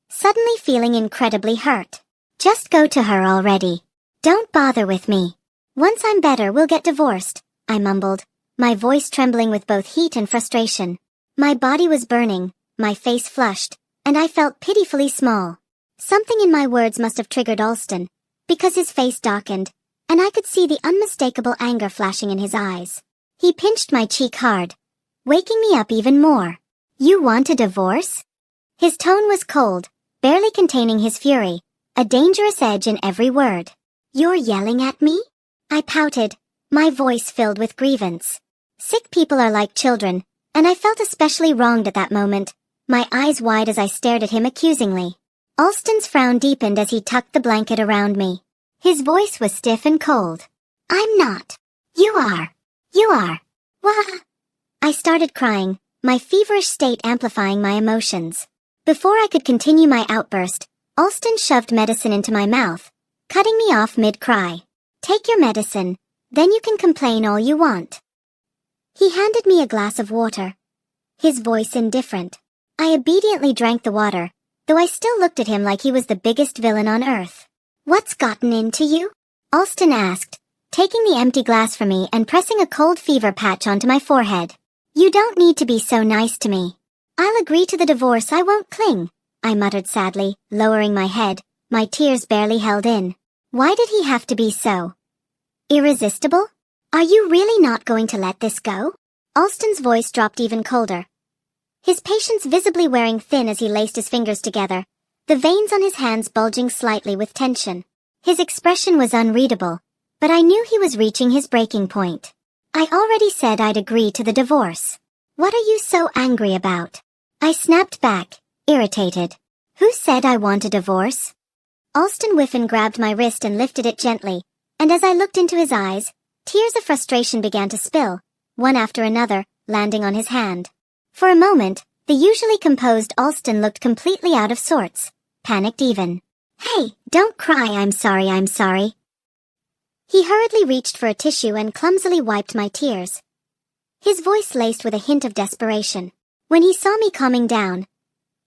suddenly feeling incredibly hurt. Just go to her already. Don't bother with me. Once I'm better, we'll get divorced, I mumbled, my voice trembling with both heat and frustration. My body was burning, my face flushed, and I felt pitifully small. Something in my words must have triggered Alston, because his face darkened, and I could see the unmistakable anger flashing in his eyes. He pinched my cheek hard, waking me up even more. You want a divorce? His tone was cold, barely containing his fury, a dangerous edge in every word. You're yelling at me? I pouted, my voice filled with grievance. Sick people are like children, and I felt especially wronged at that moment, my eyes wide as I stared at him accusingly. Alston's frown deepened as he tucked the blanket around me. His voice was stiff and cold. I'm not. You are. You are. Wah! I started crying, my feverish state amplifying my emotions. Before I could continue my outburst, Alston shoved medicine into my mouth, cutting me off mid-cry. Take your medicine, then you can complain all you want. He handed me a glass of water, his voice indifferent. I obediently drank the water, though I still looked at him like he was the biggest villain on earth. What's gotten into you? Alston asked, taking the empty glass from me and pressing a cold fever patch onto my forehead. You don't need to be so nice to me. I'll agree to the divorce, I won't cling, I muttered sadly, lowering my head, my tears barely held in. Why did he have to be so irresistible? Are you really not going to let this go? Alston's voice dropped even colder, his patience visibly wearing thin as he laced his fingers together, the veins on his hands bulging slightly with tension. His expression was unreadable, but I knew he was reaching his breaking point. I already said I'd agree to the divorce. What are you so angry about? I snapped back, irritated. Who said I want a divorce? Alon Wiffin grabbed my wrist and lifted it gently, and as I looked into his eyes, tears of frustration began to spill, one after another, landing on his hand. For a moment, the usually composed Alston looked completely out of sorts, panicked even. Hey, don't cry, I'm sorry. He hurriedly reached for a tissue and clumsily wiped my tears, his voice laced with a hint of desperation. When he saw me calming down,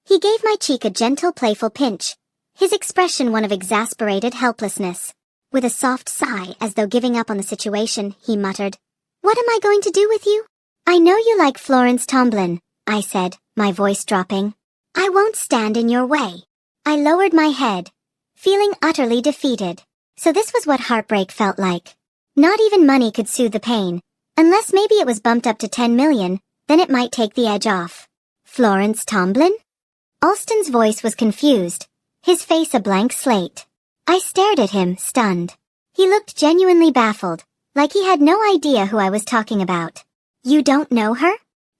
he gave my cheek a gentle, playful pinch, his expression one of exasperated helplessness. With a soft sigh, as though giving up on the situation, he muttered, What am I going to do with you? I know you like Florence Tomlin, I said, my voice dropping. I won't stand in your way. I lowered my head, feeling utterly defeated. So this was what heartbreak felt like. Not even money could soothe the pain. Unless maybe it was bumped up to 10 million, then it might take the edge off. Florence Tomlin? Alston's voice was confused, his face a blank slate. I stared at him, stunned. He looked genuinely baffled, like he had no idea who I was talking about. You don't know her?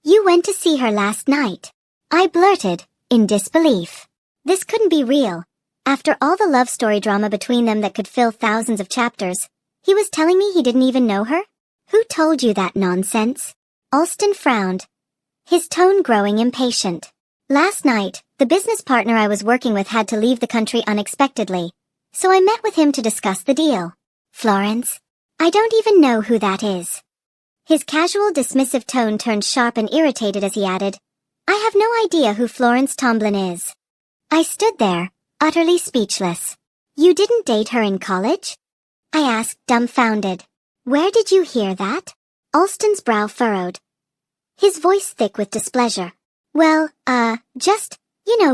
You went to see her last night. I blurted, in disbelief. This couldn't be real. After all the love story drama between them that could fill thousands of chapters, he was telling me he didn't even know her? Who told you that nonsense? Alston frowned, his tone growing impatient. Last night, the business partner I was working with had to leave the country unexpectedly, so I met with him to discuss the deal. Florence? I don't even know who that is. His casual, dismissive tone turned sharp and irritated as he added, I have no idea who Florence Tomlin is. I stood there, utterly speechless. You didn't date her in college? I asked, dumbfounded. Where did you hear that? Alston's brow furrowed, his voice thick with displeasure. Well, just,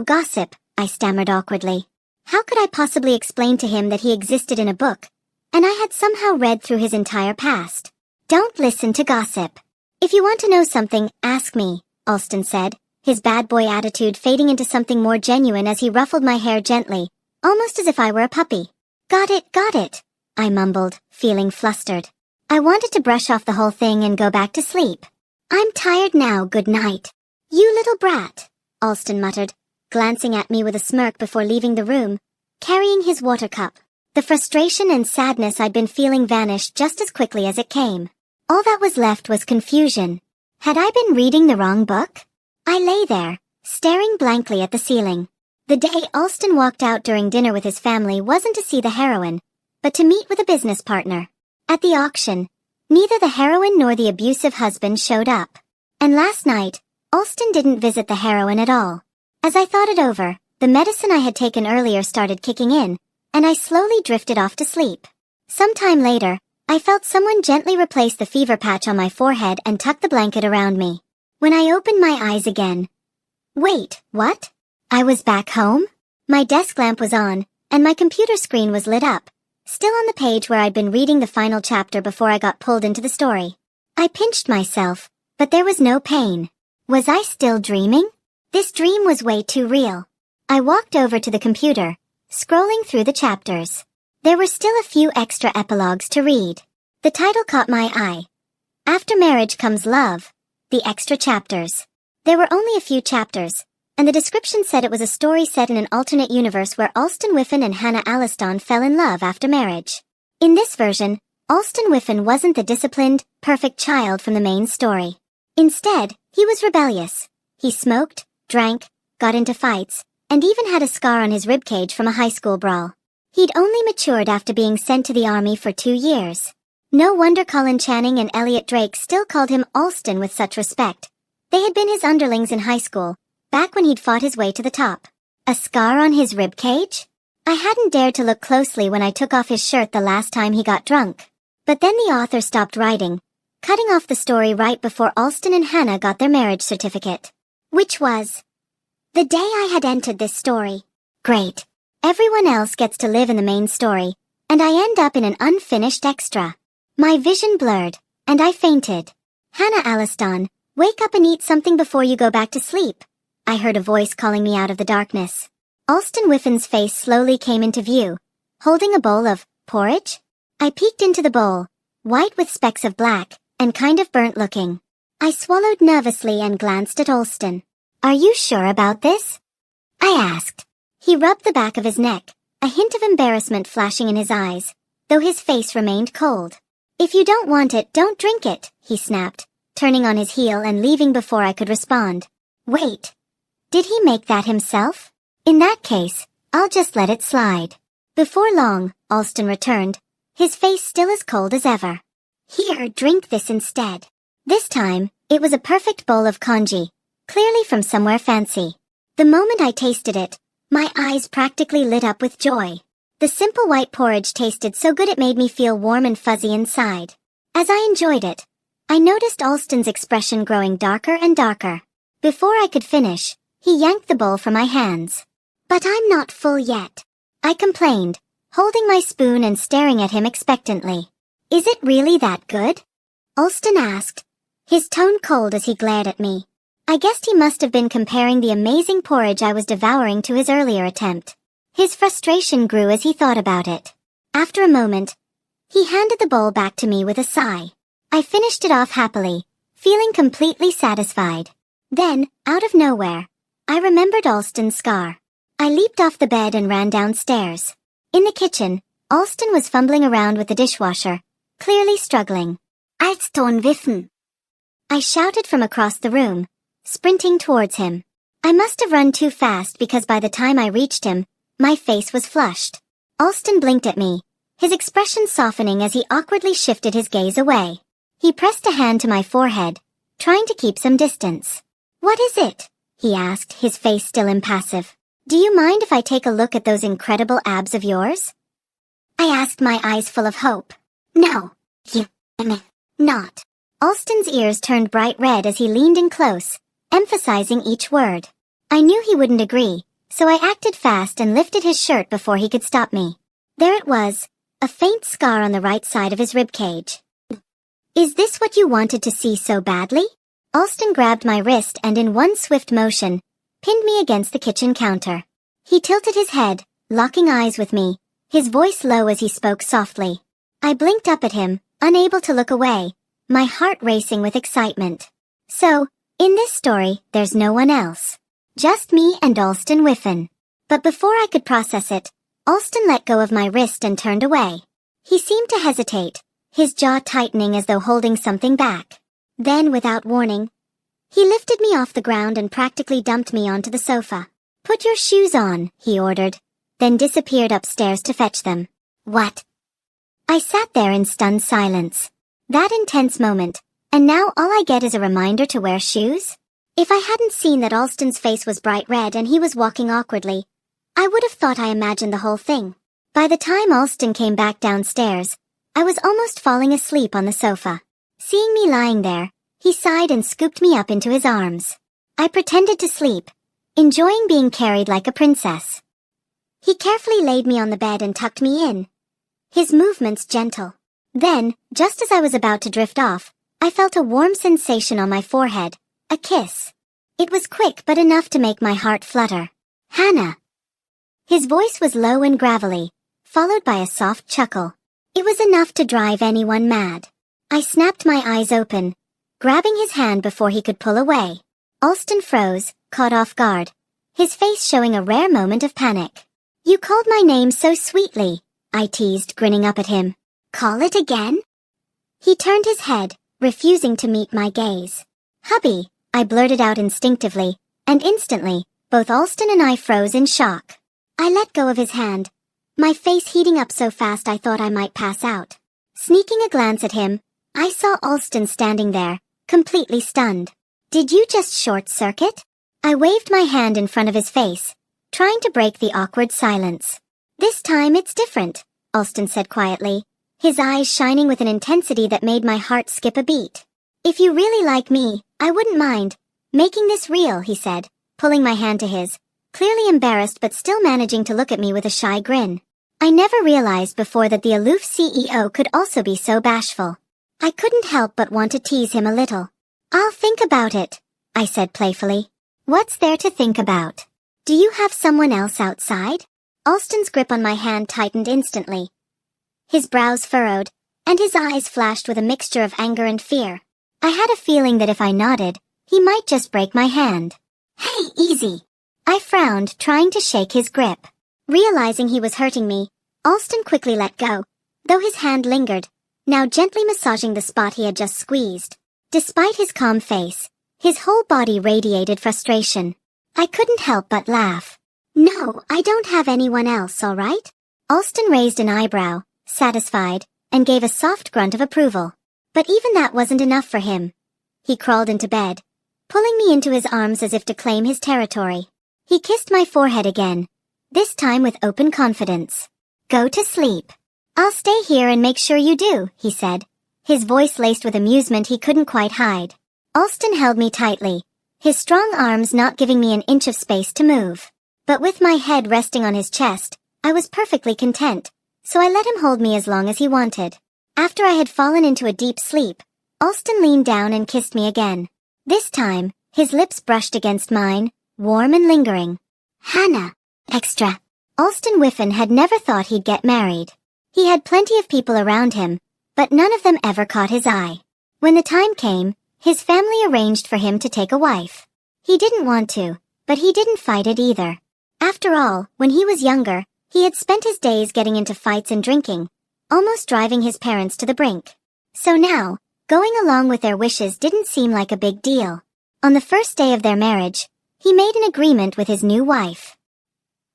gossip, I stammered awkwardly. How could I possibly explain to him that he existed in a book, and I had somehow read through his entire past. Don't listen to gossip. If you want to know something, ask me, Alston said, his bad boy attitude fading into something more genuine as he ruffled my hair gently, almost as if I were a puppy. Got it, I mumbled, feeling flustered. I wanted to brush off the whole thing and go back to sleep. I'm tired now, good night. You little brat, Alston muttered, glancing at me with a smirk before leaving the room, carrying his water cup. The frustration and sadness I'd been feeling vanished just as quickly as it came. All that was left was confusion. Had I been reading the wrong book? I lay there, staring blankly at the ceiling. The day Alston walked out during dinner with his family wasn't to see the heroine, but to meet with a business partner. At the auction, neither the heroine nor the abusive husband showed up. And last night, Alston didn't visit the heroine at all. As I thought it over, the medicine I had taken earlier started kicking in, and I slowly drifted off to sleep. Sometime later, I felt someone gently replace the fever patch on my forehead and tuck the blanket around me. When I opened my eyes again. Wait, what? I was back home? My desk lamp was on, and my computer screen was lit up, still on the page where I'd been reading the final chapter before I got pulled into the story. I pinched myself, but there was no pain. Was I still dreaming? This dream was way too real. I walked over to the computer, scrolling through the chapters. There were still a few extra epilogues to read. The title caught my eye. After Marriage Comes Love, the extra chapters. There were only a few chapters, and the description said it was a story set in an alternate universe where Alon Wiffin and Hannah Alliston fell in love after marriage. In this version, Alon Wiffin wasn't the disciplined, perfect child from the main story. Instead, he was rebellious. He smoked, drank, got into fights, and even had a scar on his ribcage from a high school brawl. He'd only matured after being sent to the army for 2 years. No wonder Colin Channing and Elliot Drake still called him Alston with such respect. They had been his underlings in high school, back when he'd fought his way to the top. A scar on his ribcage? I hadn't dared to look closely when I took off his shirt the last time he got drunk. But then the author stopped writing, cutting off the story right before Alston and Hannah got their marriage certificate. Which was the day I had entered this story. Great. Everyone else gets to live in the main story, and I end up in an unfinished extra. My vision blurred, and I fainted. Hannah Alliston, wake up and eat something before you go back to sleep. I heard a voice calling me out of the darkness. Alon Wiffin's face slowly came into view, holding a bowl of porridge. I peeked into the bowl, white with specks of black, and kind of burnt looking. I swallowed nervously and glanced at Alston. Are you sure about this? I asked. He rubbed the back of his neck, a hint of embarrassment flashing in his eyes, though his face remained cold. If you don't want it, don't drink it, he snapped, turning on his heel and leaving before I could respond. Wait. Did he make that himself? In that case, I'll just let it slide. Before long, Alston returned, his face still as cold as ever. Here, drink this instead. This time, it was a perfect bowl of congee, clearly from somewhere fancy. The moment I tasted it, my eyes practically lit up with joy. The simple white porridge tasted so good it made me feel warm and fuzzy inside. As I enjoyed it, I noticed Alston's expression growing darker and darker. Before I could finish, he yanked the bowl from my hands. But I'm not full yet, I complained, holding my spoon and staring at him expectantly. Is it really that good? Alston asked, his tone cold as he glared at me. I guessed he must have been comparing the amazing porridge I was devouring to his earlier attempt. His frustration grew as he thought about it. After a moment, he handed the bowl back to me with a sigh. I finished it off happily, feeling completely satisfied. Then, out of nowhere, I remembered Alston's scar. I leaped off the bed and ran downstairs. In the kitchen, Alston was fumbling around with the dishwasher, clearly struggling. Alon Wiffin! I shouted from across the room, sprinting towards him. I must have run too fast because by the time I reached him, my face was flushed. Alston blinked at me, his expression softening as he awkwardly shifted his gaze away. He pressed a hand to my forehead, trying to keep some distance. What is it? He asked, his face still impassive. Do you mind if I take a look at those incredible abs of yours? I asked, my eyes full of hope. No, not. Alston's ears turned bright red as he leaned in close, emphasizing each word. I knew he wouldn't agree, so I acted fast and lifted his shirt before he could stop me. There it was, a faint scar on the right side of his ribcage. Is this what you wanted to see so badly? Alston grabbed my wrist and in one swift motion, pinned me against the kitchen counter. He tilted his head, locking eyes with me, his voice low as he spoke softly. I blinked up at him, unable to look away, my heart racing with excitement. So, in this story, there's no one else. Just me and Alon Wiffin. But before I could process it, Alston let go of my wrist and turned away. He seemed to hesitate, his jaw tightening as though holding something back. Then, without warning, he lifted me off the ground and practically dumped me onto the sofa. Put your shoes on, he ordered, then disappeared upstairs to fetch them. What? I sat there in stunned silence. That intense moment, and now all I get is a reminder to wear shoes? If I hadn't seen that Alston's face was bright red and he was walking awkwardly, I would have thought I imagined the whole thing. By the time Alston came back downstairs, I was almost falling asleep on the sofa. Seeing me lying there, he sighed and scooped me up into his arms. I pretended to sleep, enjoying being carried like a princess. He carefully laid me on the bed and tucked me in, his movements gentle. Then, just as I was about to drift off, I felt a warm sensation on my forehead, a kiss. It was quick but enough to make my heart flutter. Hannah. His voice was low and gravelly, followed by a soft chuckle. It was enough to drive anyone mad. I snapped my eyes open, grabbing his hand before he could pull away. Alston froze, caught off guard, his face showing a rare moment of panic. You called my name so sweetly, I teased, grinning up at him. Call it again? He turned his head, refusing to meet my gaze. Hubby, I blurted out instinctively, and instantly, both Alston and I froze in shock. I let go of his hand, my face heating up so fast I thought I might pass out. Sneaking a glance at him, I saw Alston standing there, completely stunned. Did you just short-circuit? I waved my hand in front of his face, trying to break the awkward silence. This time it's different, Alston said quietly, his eyes shining with an intensity that made my heart skip a beat. If you really like me, I wouldn't mind making this real, he said, pulling my hand to his, clearly embarrassed but still managing to look at me with a shy grin. I never realized before that the aloof CEO could also be so bashful. I couldn't help but want to tease him a little. I'll think about it, I said playfully. What's there to think about? Do you have someone else outside? Alston's grip on my hand tightened instantly. His brows furrowed, and his eyes flashed with a mixture of anger and fear. I had a feeling that if I nodded, he might just break my hand. Hey, easy. I frowned, trying to shake his grip. Realizing he was hurting me, Alston quickly let go, though his hand lingered, now gently massaging the spot he had just squeezed. Despite his calm face, his whole body radiated frustration. I couldn't help but laugh. No, I don't have anyone else, all right? Alston raised an eyebrow, satisfied, and gave a soft grunt of approval. But even that wasn't enough for him. He crawled into bed, pulling me into his arms as if to claim his territory. He kissed my forehead again, this time with open confidence. Go to sleep. I'll stay here and make sure you do, he said, his voice laced with amusement he couldn't quite hide. Alston held me tightly, his strong arms not giving me an inch of space to move. But with my head resting on his chest, I was perfectly content, so I let him hold me as long as he wanted. After I had fallen into a deep sleep, Alston leaned down and kissed me again. This time, his lips brushed against mine, warm and lingering. Hannah. Extra. Alon Wiffin had never thought he'd get married. He had plenty of people around him, but none of them ever caught his eye. When the time came, his family arranged for him to take a wife. He didn't want to, but he didn't fight it either. After all, when he was younger, he had spent his days getting into fights and drinking, almost driving his parents to the brink. So now, going along with their wishes didn't seem like a big deal. On the first day of their marriage, he made an agreement with his new wife.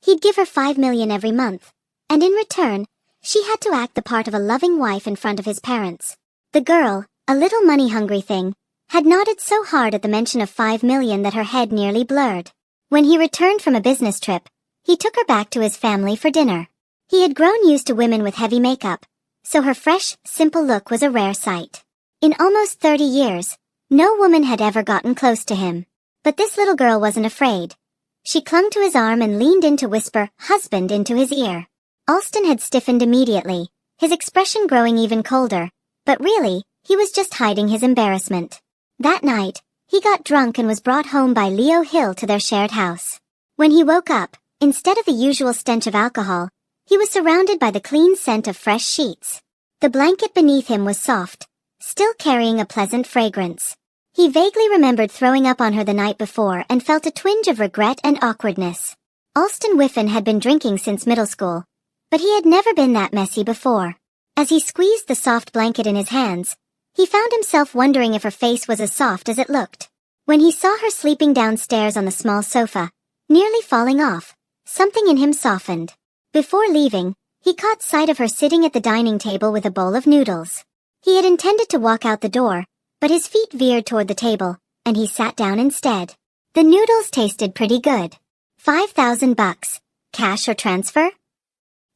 He'd give her $5 million every month, and in return, she had to act the part of a loving wife in front of his parents. The girl, a little money-hungry thing, had nodded so hard at the mention of $5 million that her head nearly blurred. When he returned from a business trip, he took her back to his family for dinner. He had grown used to women with heavy makeup, so her fresh, simple look was a rare sight. In almost 30 years, no woman had ever gotten close to him. But this little girl wasn't afraid. She clung to his arm and leaned in to whisper, "Husband," into his ear. Alston had stiffened immediately, his expression growing even colder, but really, he was just hiding his embarrassment. That night, he got drunk and was brought home by Leo Hill to their shared house. When he woke up, instead of the usual stench of alcohol, he was surrounded by the clean scent of fresh sheets. The blanket beneath him was soft, still carrying a pleasant fragrance. He vaguely remembered throwing up on her the night before and felt a twinge of regret and awkwardness. Alon Wiffin had been drinking since middle school, but he had never been that messy before. As he squeezed the soft blanket in his hands, he found himself wondering if her face was as soft as it looked. When he saw her sleeping downstairs on the small sofa, nearly falling off, something in him softened. Before leaving, he caught sight of her sitting at the dining table with a bowl of noodles. He had intended to walk out the door, but his feet veered toward the table, and he sat down instead. The noodles tasted pretty good. $5,000, cash or transfer?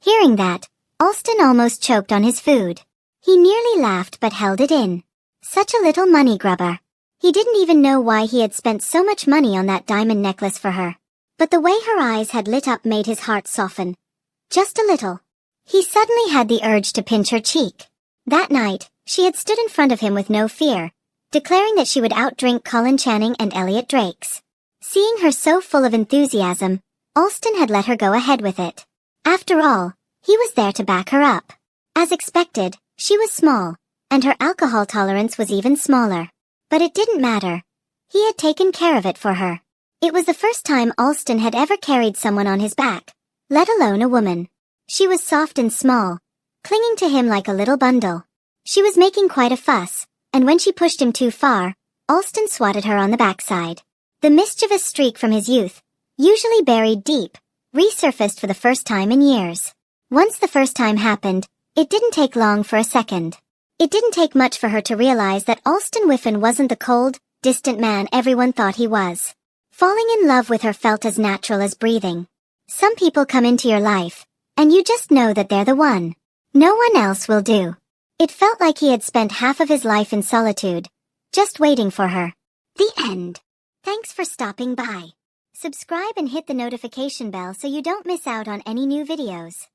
Hearing that, Alon almost choked on his food. He nearly laughed but held it in. Such a little money grubber. He didn't even know why he had spent so much money on that diamond necklace for her. But the way her eyes had lit up made his heart soften. Just a little. He suddenly had the urge to pinch her cheek. That night, she had stood in front of him with no fear, declaring that she would outdrink Colin Channing and Elliot Drakes. Seeing her so full of enthusiasm, Alon had let her go ahead with it. After all, he was there to back her up. As expected, she was small, and her alcohol tolerance was even smaller. But it didn't matter. He had taken care of it for her. It was the first time Alon had ever carried someone on his back, let alone a woman. She was soft and small, clinging to him like a little bundle. She was making quite a fuss, and when she pushed him too far, Alon swatted her on the backside. The mischievous streak from his youth, usually buried deep, resurfaced for the first time in years. Once the first time happened, it didn't take long for a second. It didn't take much for her to realize that Alon Wiffin wasn't the cold, distant man everyone thought he was. Falling in love with her felt as natural as breathing. Some people come into your life, and you just know that they're the one. No one else will do. It felt like he had spent half of his life in solitude, just waiting for her. The end. Thanks for stopping by. Subscribe and hit the notification bell so you don't miss out on any new videos.